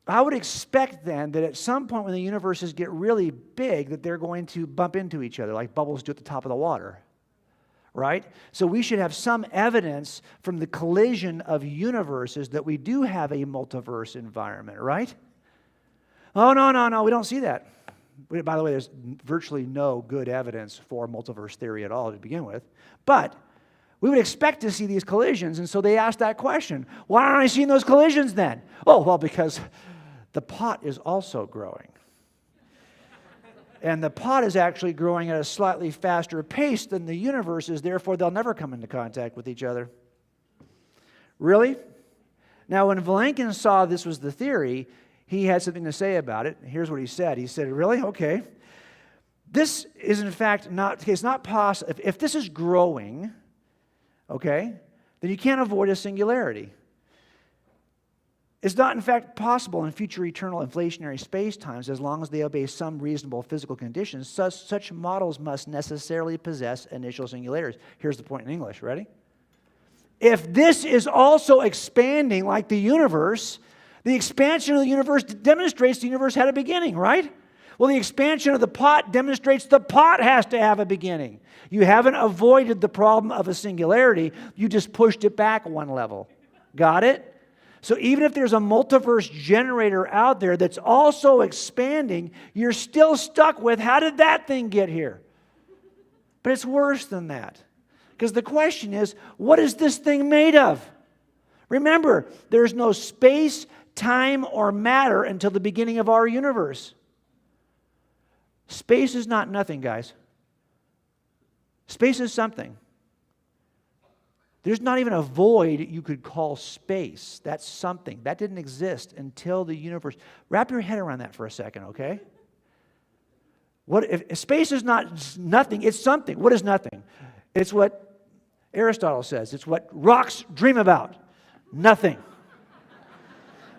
I would expect then that at some point when the universes get really big, that they're going to bump into each other like bubbles do at the top of the water. right? So we should have some evidence from the collision of universes that we do have a multiverse environment, right? Oh, no, we don't see that. By the way, there's virtually no good evidence for multiverse theory at all to begin with. But we would expect to see these collisions, and so they asked that question. Why aren't I seeing those collisions then? Oh, well, because the pot is also growing. And the pot is actually growing at a slightly faster pace than the universe is, therefore they'll never come into contact with each other. Really? Now, when Vilenkin saw this was the theory, he had something to say about it. Here's what he said. He said, really? Okay. This is in fact not, it's not possible. If this is growing, okay, then you can't avoid a singularity. It's not, in fact, possible in future eternal inflationary space-times as long as they obey some reasonable physical conditions. Such models must necessarily possess initial singularities. Here's the point in English. Ready? If this is also expanding like the universe, the expansion of the universe demonstrates the universe had a beginning, right? Well, the expansion of the pot demonstrates the pot has to have a beginning. You haven't avoided the problem of a singularity. You just pushed it back one level. Got it? So even if there's a multiverse generator out there that's also expanding, you're still stuck with, how did that thing get here? But it's worse than that. Because the question is, what is this thing made of? Remember, there's no space, time, or matter until the beginning of our universe. Space is not nothing, guys. Space is something. There's not even a void you could call space. That's something. That didn't exist until the universe. Wrap your head around that for a second, okay? What if space is not nothing, it's something. What is nothing? It's what Aristotle says. It's what rocks dream about. Nothing.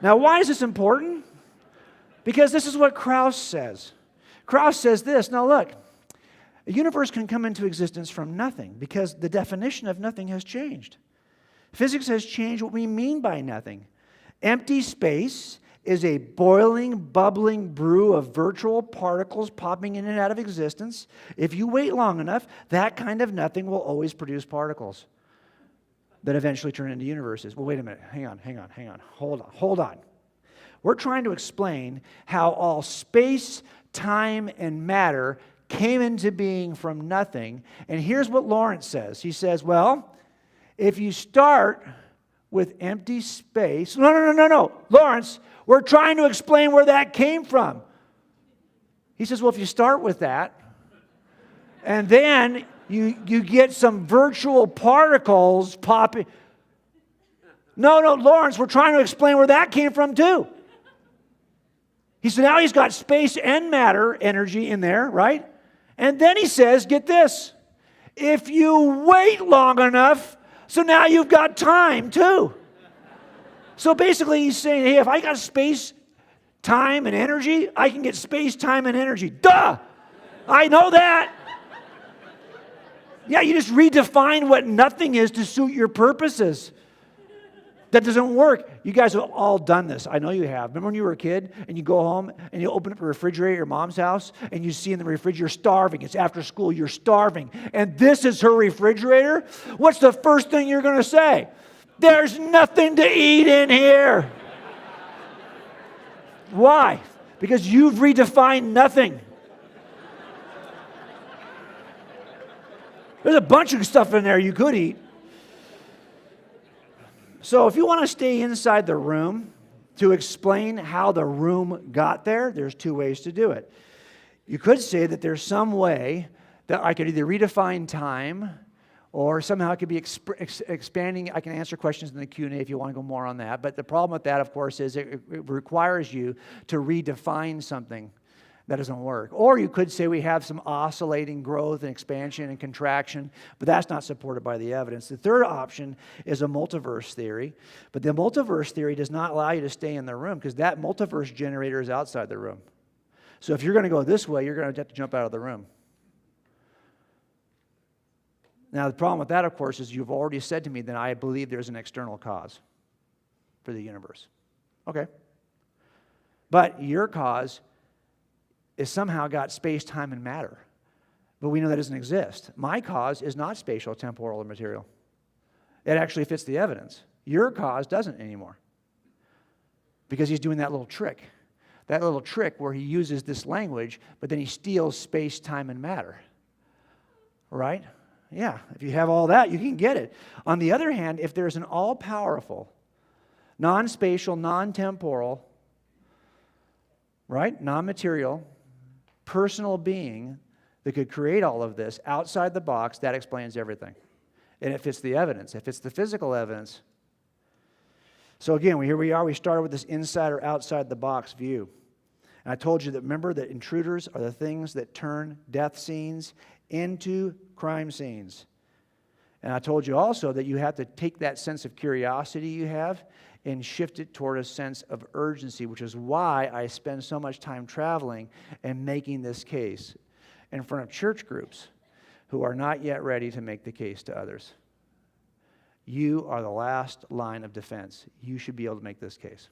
Now, why is this important? Because this is what Krauss says. Krauss says this. Now, look. A universe can come into existence from nothing because the definition of nothing has changed. Physics has changed what we mean by nothing. Empty space is a boiling, bubbling brew of virtual particles popping in and out of existence. If you wait long enough, that kind of nothing will always produce particles that eventually turn into universes. Well, wait a minute. Hang on. Hold on. We're trying to explain how all space, time, and matter came into being from nothing. And here's what Lawrence says. He says, well, if you start with empty space... No. Lawrence, we're trying to explain where that came from. He says, well, if you start with that, and then you get some virtual particles popping... No, Lawrence, we're trying to explain where that came from too. He said, now he's got space and matter energy in there, right? And then he says, get this, if you wait long enough, so now you've got time too. So basically he's saying, hey, if I got space, time, and energy, I can get space, time, and energy. Duh! I know that. Yeah, you just redefine what nothing is to suit your purposes. That doesn't work. You guys have all done this. I know you have. Remember when you were a kid and you go home and you open up a refrigerator at your mom's house and you see in the refrigerator, you're starving. It's after school, you're starving. And this is her refrigerator? What's the first thing you're going to say? There's nothing to eat in here. Why? Because you've redefined nothing. There's a bunch of stuff in there you could eat. So if you want to stay inside the room to explain how the room got there, there's two ways to do it. You could say that there's some way that I could either redefine time or somehow it could be expanding. I can answer questions in the Q&A if you want to go more on that. But the problem with that, of course, is it requires you to redefine something. That doesn't work. Or you could say we have some oscillating growth and expansion and contraction, but that's not supported by the evidence. The third option is a multiverse theory, but the multiverse theory does not allow you to stay in the room because that multiverse generator is outside the room. So if you're going to go this way, you're going to have to jump out of the room. Now, the problem with that, of course, is you've already said to me that I believe there's an external cause for the universe. Okay. But your cause is somehow got space, time, and matter. But we know that doesn't exist. My cause is not spatial, temporal, or material. It actually fits the evidence. Your cause doesn't anymore. Because he's doing that little trick. That little trick where he uses this language, but then he steals space, time, and matter. Right? Yeah, if you have all that, you can get it. On the other hand, if there's an all-powerful, non-spatial, non-temporal, right, non-material, personal being that could create all of this outside the box, that explains everything. And it fits the evidence. It fits the physical evidence. So again, here we are. We started with this inside or outside the box view. And I told you that, remember, that intruders are the things that turn death scenes into crime scenes. And I told you also that you have to take that sense of curiosity you have and shift it toward a sense of urgency, which is why I spend so much time traveling and making this case in front of church groups who are not yet ready to make the case to others. You are the last line of defense. You should be able to make this case.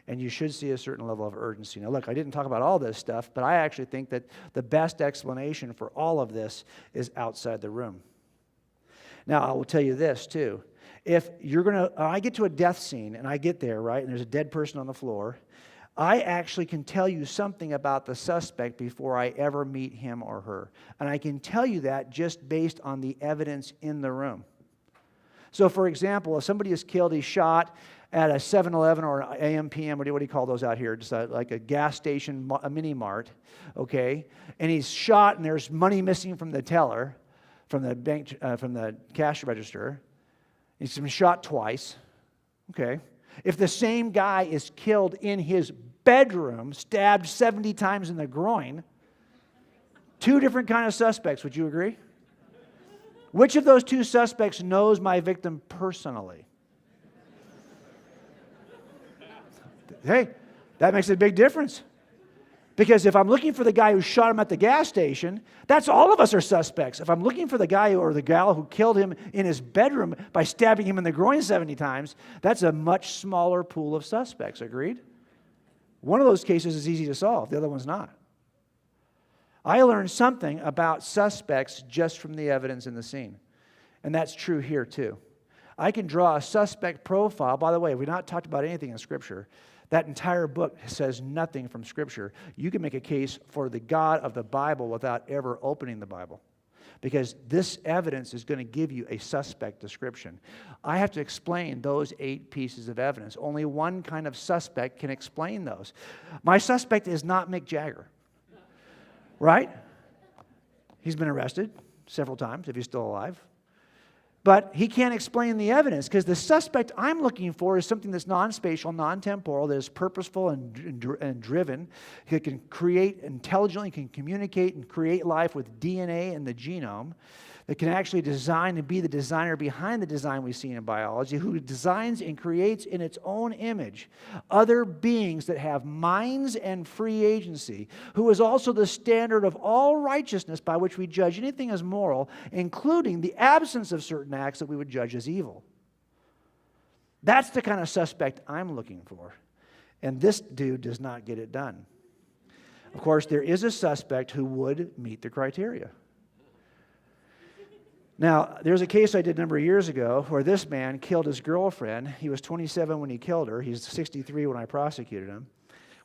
And you should see a certain level of urgency. Now, look, I didn't talk about all this stuff, but I actually think that the best explanation for all of this is outside the room. Now, I will tell you this, too. If I get to a death scene, and I get there, right, and there's a dead person on the floor, I actually can tell you something about the suspect before I ever meet him or her. And I can tell you that just based on the evidence in the room. So, for example, if somebody is killed, he's shot at a 7-Eleven or an AM/PM, what do you call those out here? Just like a gas station, a mini mart, okay? And he's shot, and there's money missing from the teller, from the bank, from the cash register. He's been shot twice, okay? If the same guy is killed in his bedroom, stabbed 70 times in the groin, two different kind of suspects, would you agree? Which of those two suspects knows my victim personally? Hey, that makes a big difference. Because if I'm looking for the guy who shot him at the gas station, that's all of us are suspects. If I'm looking for the guy or the gal who killed him in his bedroom by stabbing him in the groin 70 times, that's a much smaller pool of suspects, agreed? One of those cases is easy to solve, the other one's not. I learned something about suspects just from the evidence in the scene. And that's true here too. I can draw a suspect profile. By the way, we've not talked about anything in Scripture. That entire book says nothing from Scripture. You can make a case for the God of the Bible without ever opening the Bible, because this evidence is going to give you a suspect description. I have to explain those 8 pieces of evidence. Only one kind of suspect can explain those. My suspect is not Mick Jagger, right? He's been arrested several times, if he's still alive. But he can't explain the evidence, because the suspect I'm looking for is something that's non-spatial, non-temporal, that is purposeful and driven. He can create intelligently, can communicate and create life with DNA in the genome, that can actually design and be the designer behind the design we see in biology, who designs and creates in its own image other beings that have minds and free agency, who is also the standard of all righteousness by which we judge anything as moral, including the absence of certain acts that we would judge as evil. That's the kind of suspect I'm looking for. And this dude does not get it done. Of course, there is a suspect who would meet the criteria. Now, there's a case I did a number of years ago where this man killed his girlfriend. He was 27 when he killed her. He's 63 when I prosecuted him.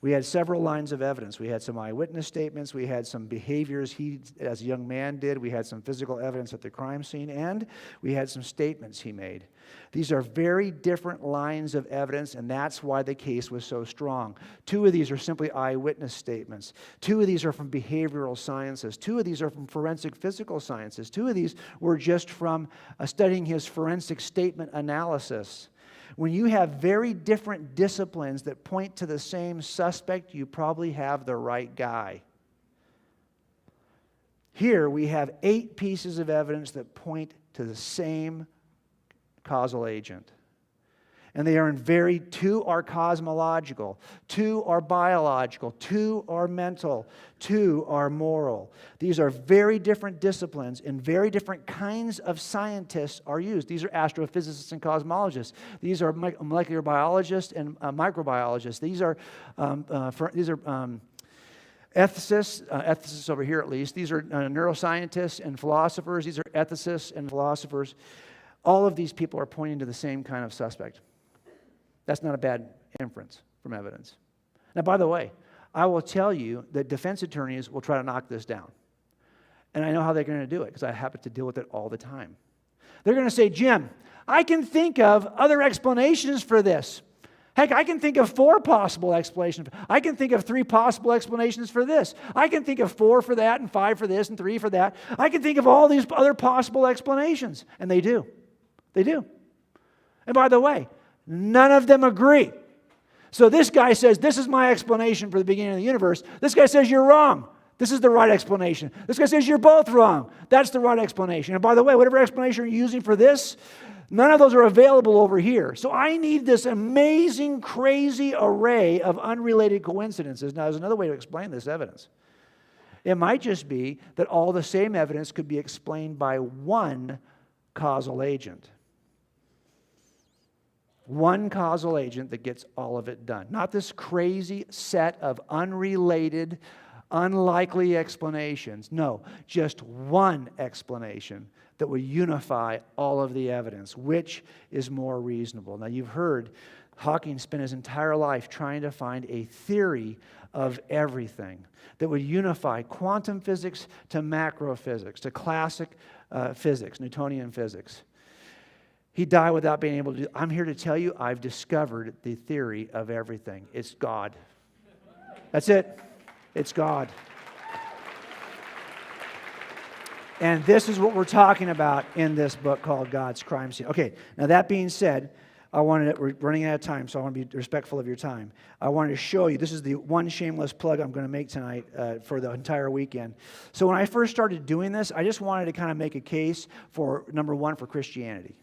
We had several lines of evidence. We had some eyewitness statements. We had some behaviors he, as a young man, did. We had some physical evidence at the crime scene. And we had some statements he made. These are very different lines of evidence, and that's why the case was so strong. 2 of these are simply eyewitness statements. 2 of these are from behavioral sciences. 2 of these are from forensic physical sciences. 2 of these were just from studying his forensic statement analysis. When you have very different disciplines that point to the same suspect, you probably have the right guy. Here we have 8 pieces of evidence that point to the same causal agent. And they are in 2 are cosmological, 2 are biological, 2 are mental, 2 are moral. These are very different disciplines, and very different kinds of scientists are used. These are astrophysicists and cosmologists. These are molecular biologists and microbiologists. These are ethicists over here at least, these are neuroscientists and philosophers, these are ethicists and philosophers. All of these people are pointing to the same kind of suspect. That's not a bad inference from evidence. Now, by the way, I will tell you that defense attorneys will try to knock this down. And I know how they're going to do it because I happen to deal with it all the time. They're going to say, Jim, I can think of other explanations for this. Heck, I can think of 4 possible explanations. I can think of 3 possible explanations for this. I can think of 4 for that and 5 for this and 3 for that. I can think of all these other possible explanations. And they do. They do. And by the way, none of them agree. So this guy says, this is my explanation for the beginning of the universe. This guy says, you're wrong. This is the right explanation. This guy says, you're both wrong. That's the right explanation. And by the way, whatever explanation you're using for this, none of those are available over here. So I need this amazing, crazy array of unrelated coincidences. Now, there's another way to explain this evidence. It might just be that all the same evidence could be explained by one causal agent. One causal agent that gets all of it done. Not this crazy set of unrelated, unlikely explanations. No, just one explanation that would unify all of the evidence. Which is more reasonable? Now, you've heard Hawking spent his entire life trying to find a theory of everything that would unify quantum physics to macro physics, to classic physics, Newtonian physics. He died without being able to do it. I'm here to tell you, I've discovered the theory of everything. It's God. That's it. It's God. And this is what we're talking about in this book called God's Crime Scene. Okay, now that being said, we're running out of time, so I want to be respectful of your time. I wanted to show you, this is the one shameless plug I'm going to make tonight for the entire weekend. So when I first started doing this, I just wanted to kind of make a case for, number one, for Christianity.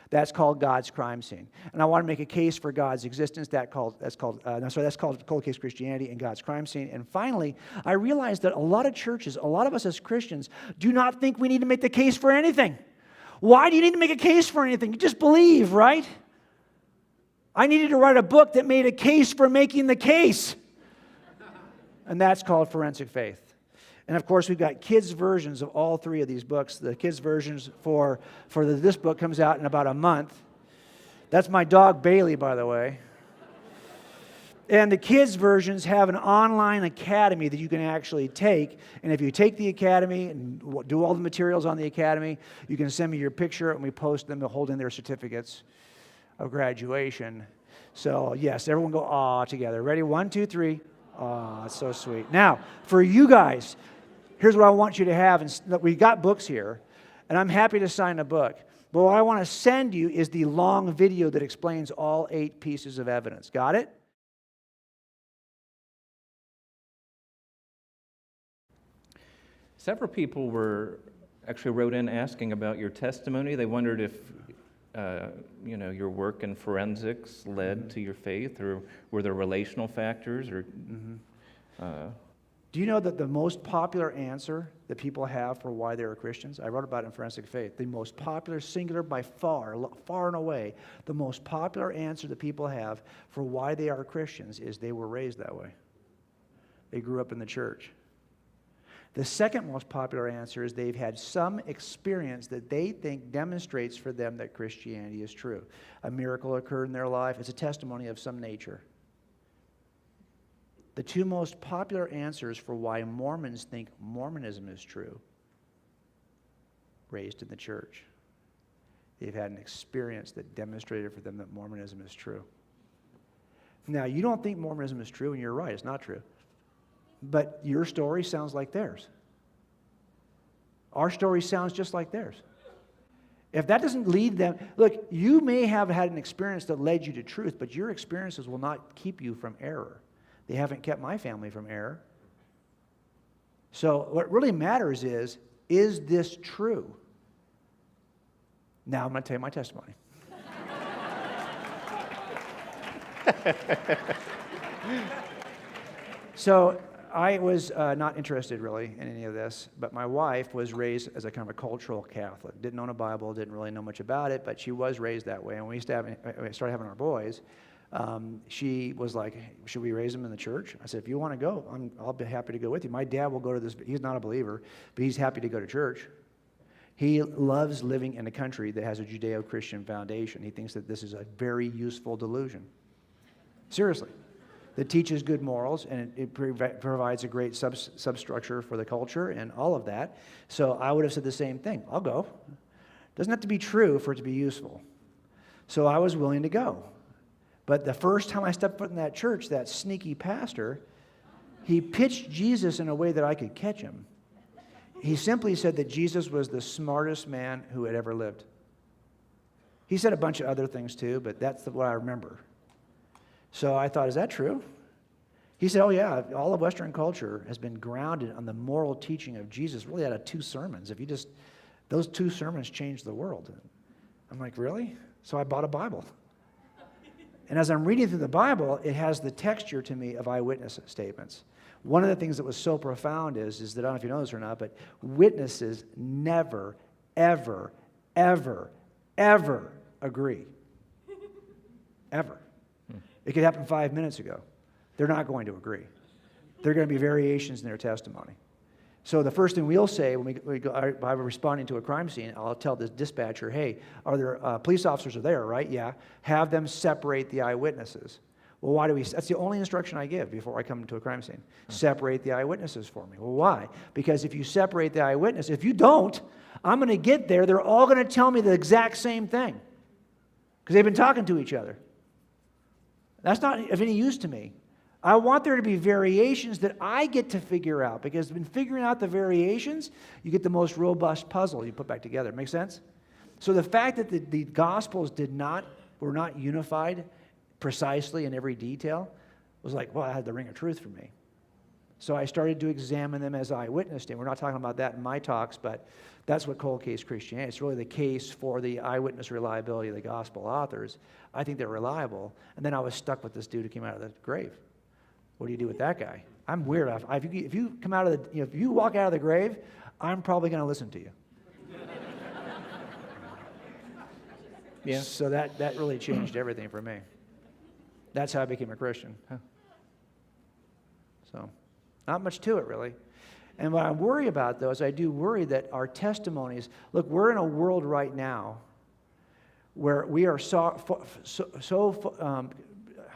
That's called God's Crime Scene. And I want to make a case for God's existence. That's called Cold Case Christianity and God's Crime Scene. And finally, I realized that a lot of churches, a lot of us as Christians, do not think we need to make the case for anything. Why do you need to make a case for anything? You just believe, right? I needed to write a book that made a case for making the case. And that's called Forensic Faith. And of course, we've got kids' versions of all 3 of these books. The kids' versions for this book comes out in about a month. That's my dog, Bailey, by the way. And the kids' versions have an online academy that you can actually take. And if you take the academy and do all the materials on the academy, you can send me your picture and we post them to hold in their certificates of graduation. So, yes, everyone go, aw, together. Ready? 1, 2, 3. Aw, that's so sweet. Now, for you guys, here's what I want you to have. And we got books here, and I'm happy to sign a book. But what I want to send you is the long video that explains all 8 pieces of evidence. Got it? Several people actually wrote in asking about your testimony. They wondered if your work in forensics led to your faith, or were there relational factors? Or do you know that the most popular answer that people have for why they are Christians? I wrote about it in Forensic Faith. The most popular, singular by far and away, the most popular answer that people have for why they are Christians is they were raised that way. They grew up in the church. The second most popular answer is they've had some experience that they think demonstrates for them that Christianity is true. A miracle occurred in their life. It's a testimony of some nature. The 2 most popular answers for why Mormons think Mormonism is true: raised in the church. They've had an experience that demonstrated for them that Mormonism is true. Now, you don't think Mormonism is true, and you're right, it's not true. But your story sounds like theirs. Our story sounds just like theirs. If that doesn't lead them, look, you may have had an experience that led you to truth, but your experiences will not keep you from error. They haven't kept my family from error. So what really matters is this true? Now I'm going to tell you my testimony. So I was not interested really in any of this, but my wife was raised as a kind of a cultural Catholic. Didn't own a Bible, didn't really know much about it, but she was raised that way. And when we started having our boys, she was like, should we raise him in the church? I said, if you want to go, I'll be happy to go with you. My dad will go to this. He's not a believer, but he's happy to go to church. He loves living in a country that has a Judeo-Christian foundation. He thinks that this is a very useful delusion. Seriously. That teaches good morals, and it provides a great substructure for the culture and all of that. So I would have said the same thing. I'll go. Doesn't have to be true for it to be useful. So I was willing to go. But the first time I stepped foot in that church, that sneaky pastor, he pitched Jesus in a way that I could catch him. He simply said that Jesus was the smartest man who had ever lived. He said a bunch of other things too, but that's what I remember. So I thought, is that true? He said, oh yeah, all of Western culture has been grounded on the moral teaching of Jesus, really out of 2 sermons. Those 2 sermons changed the world. I'm like, really? So I bought a Bible. And as I'm reading through the Bible, it has the texture to me of eyewitness statements. One of the things that was so profound is that, I don't know if you know this or not, but witnesses never, ever, ever, ever agree. Ever. It could happen 5 minutes ago. They're not going to agree. There are going to be variations in their testimony. So the first thing we'll say when we go, by responding to a crime scene, I'll tell the dispatcher, hey, are there police officers are there, right? Yeah. Have them separate the eyewitnesses. Well, why do we? That's the only instruction I give before I come to a crime scene. Separate the eyewitnesses for me. Well, why? Because if you separate the eyewitness, if you don't, I'm going to get there. They're all going to tell me the exact same thing because they've been talking to each other. That's not of any use to me. I want there to be variations that I get to figure out, because in figuring out the variations, you get the most robust puzzle you put back together. Make sense? So the fact that the Gospels were not unified precisely in every detail was like, well, I had the ring of truth for me. So I started to examine them as eyewitness. And we're not talking about that in my talks, but that's what cold case Christianity is. It's really the case for the eyewitness reliability of the Gospel authors. I think they're reliable. And then I was stuck with this dude who came out of the grave. What do you do with that guy? I'm weird. If you come out of if you walk out of the grave, I'm probably going to listen to you. Yeah. So that really changed everything for me. That's how I became a Christian. Huh. So, not much to it, really. And what I worry about, though, is I do worry that our testimonies, look, we're in a world right now where we are so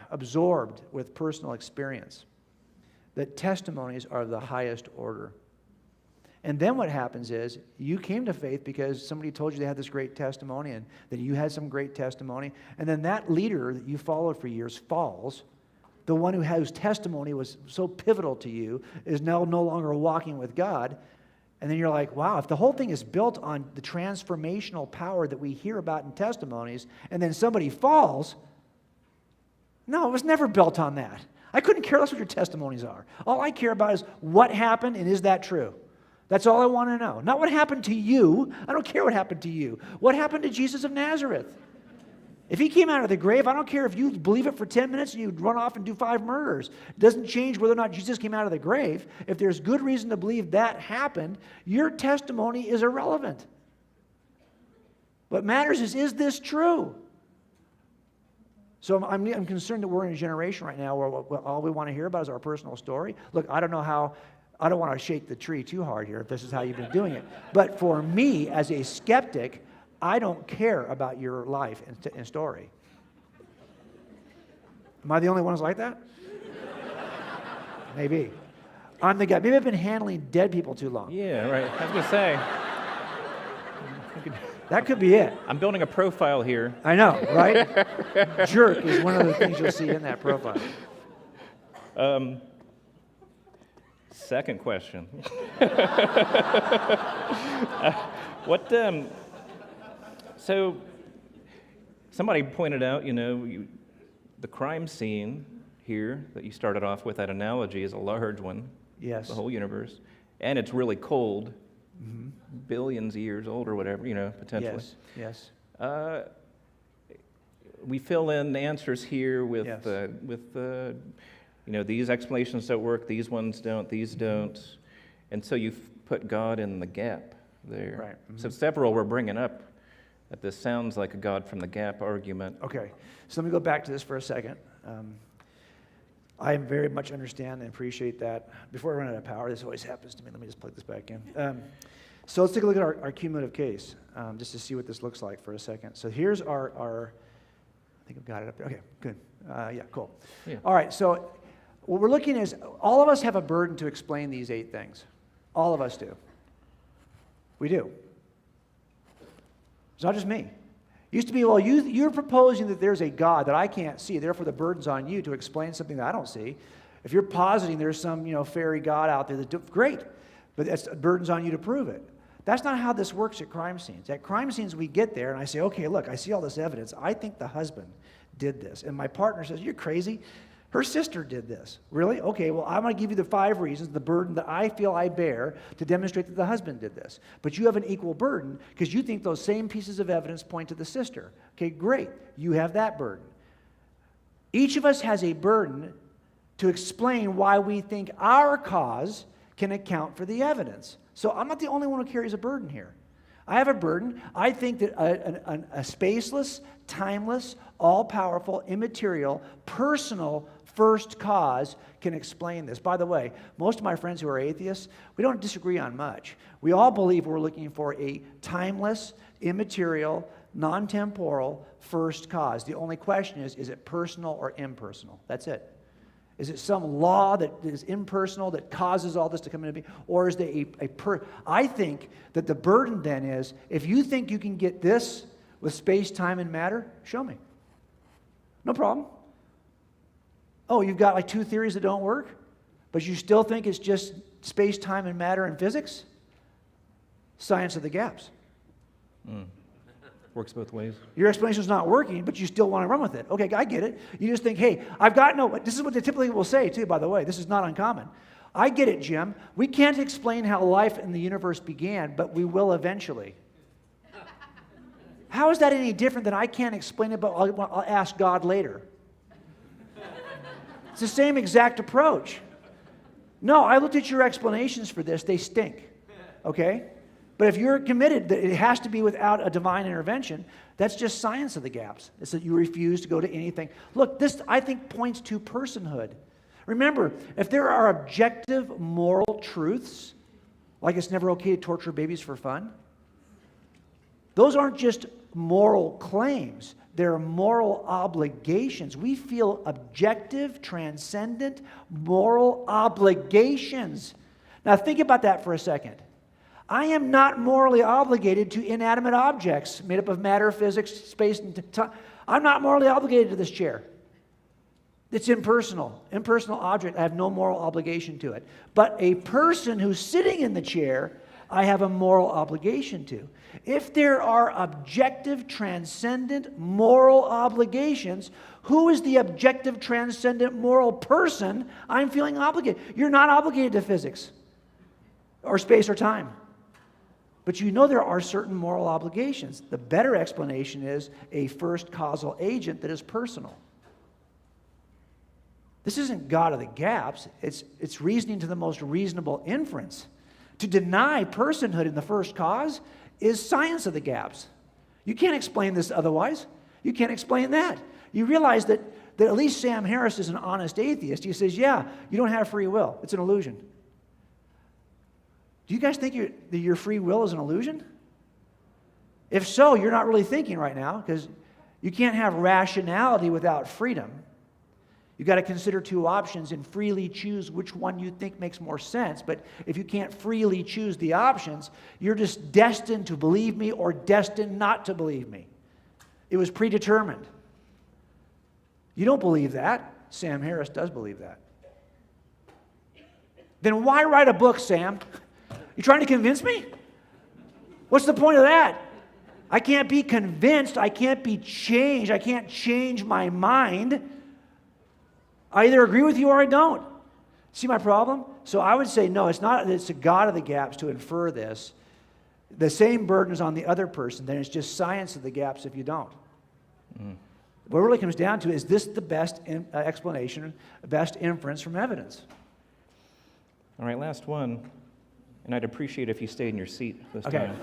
absorbed with personal experience that testimonies are of the highest order. And then what happens is you came to faith because somebody told you they had this great testimony and that you had some great testimony, and then that leader that you followed for years falls. The one whose testimony was so pivotal to you is now no longer walking with God. And then you're like, wow, if the whole thing is built on the transformational power that we hear about in testimonies, and then somebody falls, no, it was never built on that. I couldn't care less what your testimonies are. All I care about is what happened and is that true? That's all I want to know. Not what happened to you. I don't care what happened to you. What happened to Jesus of Nazareth? If he came out of the grave, I don't care if you believe it for 10 minutes and you run off and do 5 murders. It doesn't change whether or not Jesus came out of the grave. If there's good reason to believe that happened, your testimony is irrelevant. What matters is this true? So I'm concerned that we're in a generation right now where all we want to hear about is our personal story. Look, I don't want to shake the tree too hard here if this is how you've been doing it. But for me, as a skeptic, I don't care about your life and story. Am I the only one who's like that? Maybe. I'm the guy. Maybe I've been handling dead people too long. Yeah, right. I was going to say. That could be it. I'm building a profile here. I know, right? Jerk is one of the things you'll see in that profile. Second question. So somebody pointed out, the crime scene here that you started off with, that analogy, is a large one. Yes. The whole universe. And it's really cold. Mm-hmm. Billions of years old or whatever, potentially. Yes. We fill in answers here with these explanations don't work, these ones don't, these don't. And so you've put God in the gap there. Right. Mm-hmm. So several were bringing up that this sounds like a God from the gap argument. Okay, so let me go back to this for a second. I very much understand and appreciate that. Before I run out of power, this always happens to me. Let me just plug this back in. So let's take a look at our cumulative case, just to see what this looks like for a second. So here's our I think I've got it up there. Okay, good. Yeah, cool. Yeah. All right, so what we're looking is, all of us have a burden to explain these 8 things. All of us do. We do. It's not just me. Used to be, well, you're proposing that there's a God that I can't see, therefore the burden's on you to explain something that I don't see. If you're positing there's some, fairy God out there, great, but that's burden's on you to prove it. That's not how this works at crime scenes. At crime scenes, we get there, and I say, okay, look, I see all this evidence. I think the husband did this. And my partner says, you're crazy. Her sister did this. Really? Okay, well, I'm going to give you the 5 reasons, the burden that I feel I bear to demonstrate that the husband did this. But you have an equal burden because you think those same pieces of evidence point to the sister. Okay, great. You have that burden. Each of us has a burden to explain why we think our cause can account for the evidence. So I'm not the only one who carries a burden here. I have a burden. I think that a spaceless, timeless, all-powerful, immaterial, personal first cause can explain this. By the way, most of my friends who are atheists, we don't disagree on much. We all believe we're looking for a timeless, immaterial, non-temporal first cause. The only question is it personal or impersonal? That's it. Is it some law that is impersonal that causes all this to come into being? Or is there I think that the burden then is, if you think you can get this with space, time, and matter, show me. No problem. Oh, you've got like 2 theories that don't work, but you still think it's just space, time, and matter and physics? Science of the gaps. Works both ways. Your explanation's not working, but you still want to run with it. Okay, I get it. You just think, hey, this is what they typically will say too, by the way. This is not uncommon. I get it, Jim. We can't explain how life in the universe began, but we will eventually. How is that any different than I can't explain it, but I'll ask God later? It's the same exact approach. No, I looked at your explanations for this. They stink. Okay? But if you're committed that it has to be without a divine intervention, that's just science of the gaps. It's that you refuse to go to anything. Look, this, I think, points to personhood. Remember, if there are objective moral truths, like it's never okay to torture babies for fun, those aren't just moral claims. They're moral obligations. We feel objective, transcendent, moral obligations. Now think about that for a second. I am not morally obligated to inanimate objects made up of matter, physics, space, and time. I'm not morally obligated to this chair. It's impersonal. Impersonal object, I have no moral obligation to it. But a person who's sitting in the chair, I have a moral obligation to. If there are objective, transcendent, moral obligations, who is the objective, transcendent, moral person I'm feeling obligated? You're not obligated to physics or space or time. But you know there are certain moral obligations. The better explanation is a first causal agent that is personal. This isn't God of the gaps. It's reasoning to the most reasonable inference. To deny personhood in the first cause is science of the gaps. You can't explain this otherwise. You can't explain that. You realize that at least Sam Harris is an honest atheist. He says, yeah, you don't have free will. It's an illusion. Do you guys think that your free will is an illusion? If so, you're not really thinking right now, because you can't have rationality without freedom. You've got to consider 2 options and freely choose which one you think makes more sense. But if you can't freely choose the options, you're just destined to believe me or destined not to believe me. It was predetermined. You don't believe that. Sam Harris does believe that. Then why write a book, Sam? You trying to convince me? What's the point of that? I can't be convinced. I can't be changed. I can't change my mind. I either agree with you or I don't. See my problem? So I would say, no, it's not that it's a God of the gaps to infer this. The same burden is on the other person. Then it's just science of the gaps if you don't. What it really comes down to is this the best explanation, best inference from evidence? All right, last one. And I'd appreciate if you stayed in your seat this Okay. time.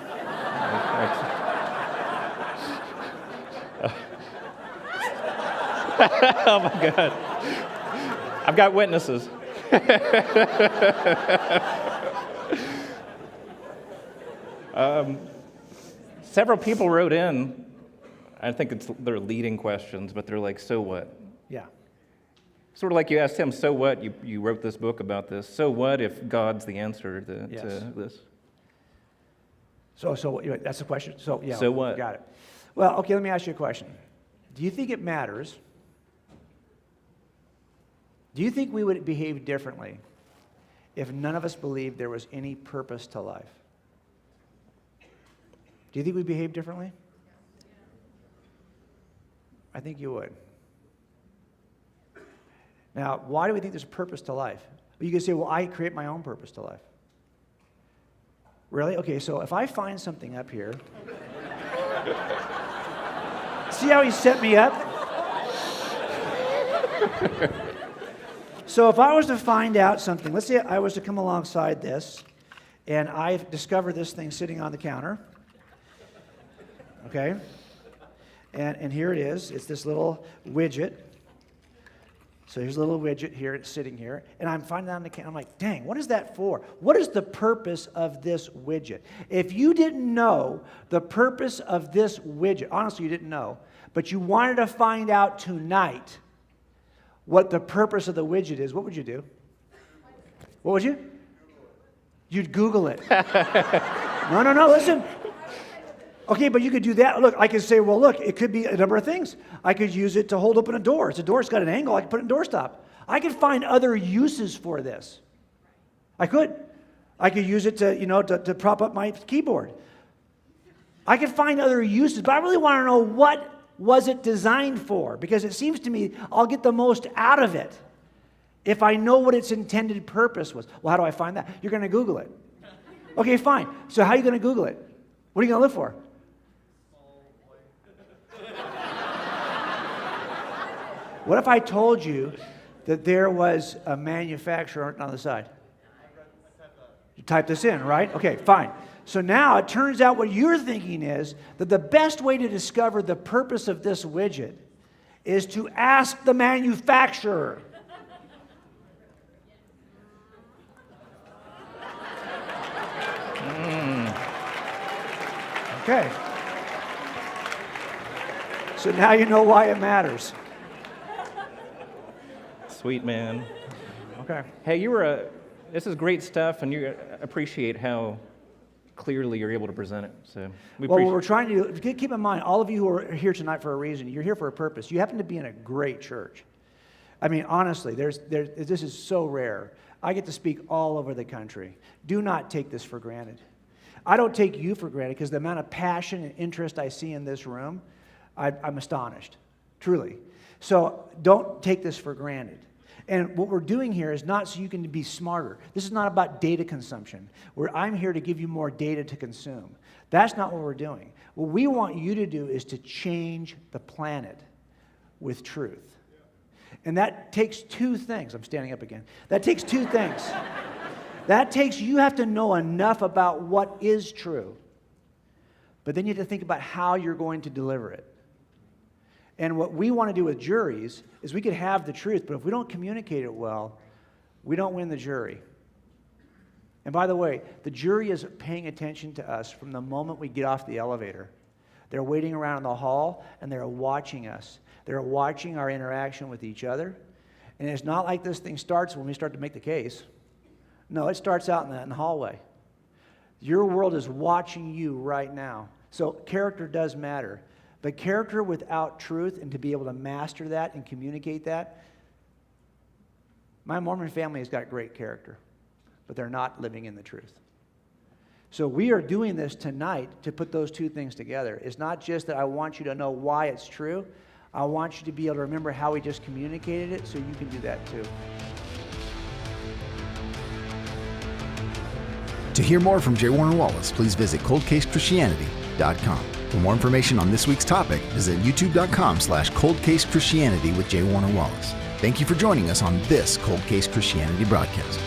Oh my God. I've got witnesses. Several people wrote in, I think they're leading questions, but they're like, so what? Yeah. Sort of like you asked him, so what? You wrote this book about this. So what if God's the answer to this? So that's the question. So yeah. So what? Got it. Well, okay, let me ask you a question. Do you think it matters? Do you think we would behave differently if none of us believed there was any purpose to life? Do you think we'd behave differently? I think you would. Now, why do we think there's a purpose to life? You can say, well, I create my own purpose to life. Really? Okay, so if I find something up here, see how he set me up? So if I was to find out something, let's say I was to come alongside this, and I discover this thing sitting on the counter, okay? And here it is. It's this little widget. So here's a little widget here. It's sitting here. And I'm finding out on the counter. I'm like, dang, what is that for? What is the purpose of this widget? If you didn't know the purpose of this widget, honestly, you didn't know, but you wanted to find out tonight what the purpose of the widget is, what would you do? What would you? You'd Google it. No, listen. Okay, but you could do that. Look, I could say, well, look, it could be a number of things. I could use it to hold open a door. It's a door, it's got an angle. I could put it in doorstop. I could find other uses for this. I could. I could use it to prop up my keyboard. I could find other uses, but I really want to know what was it designed for, because it seems to me I'll get the most out of it if I know what its intended purpose was. Well, how do I find that? You're going to Google it. Okay, fine. So how are you going to Google it? What are you going to look for? What if I told you that there was a manufacturer on the side? You type this in, right? Okay, fine. So now it turns out what you're thinking is that the best way to discover the purpose of this widget is to ask the manufacturer. Okay. So now you know why it matters. Sweet, man. Okay. Hey, this is great stuff, and you appreciate how clearly you're able to present it. So what we're trying to do, keep in mind, all of you who are here tonight for a reason, you're here for a purpose. You happen to be in a great church. I mean, honestly, this is so rare. I get to speak all over the country. Do not take this for granted. I don't take you for granted, because the amount of passion and interest I see in this room, I'm astonished, truly. So don't take this for granted. And what we're doing here is not so you can be smarter. This is not about data consumption, where I'm here to give you more data to consume. That's not what we're doing. What we want you to do is to change the planet with truth. And that takes two things. I'm standing up again. That takes two things. You have to know enough about what is true. But then you have to think about how you're going to deliver it. And what we want to do with juries is we could have the truth, but if we don't communicate it well, we don't win the jury. And by the way, the jury is paying attention to us from the moment we get off the elevator. They're waiting around in the hall, and they're watching us. They're watching our interaction with each other. And it's not like this thing starts when we start to make the case. No, it starts out in the hallway. Your world is watching you right now. So character does matter. But character without truth, and to be able to master that and communicate that, my Mormon family has got great character, but they're not living in the truth. So we are doing this tonight to put those two things together. It's not just that I want you to know why it's true. I want you to be able to remember how we just communicated it, so you can do that too. To hear more from J. Warner Wallace, please visit coldcasechristianity.com. For more information on this week's topic, visit youtube.com/coldcasechristianity with J. Warner Wallace. Thank you for joining us on this Cold Case Christianity broadcast.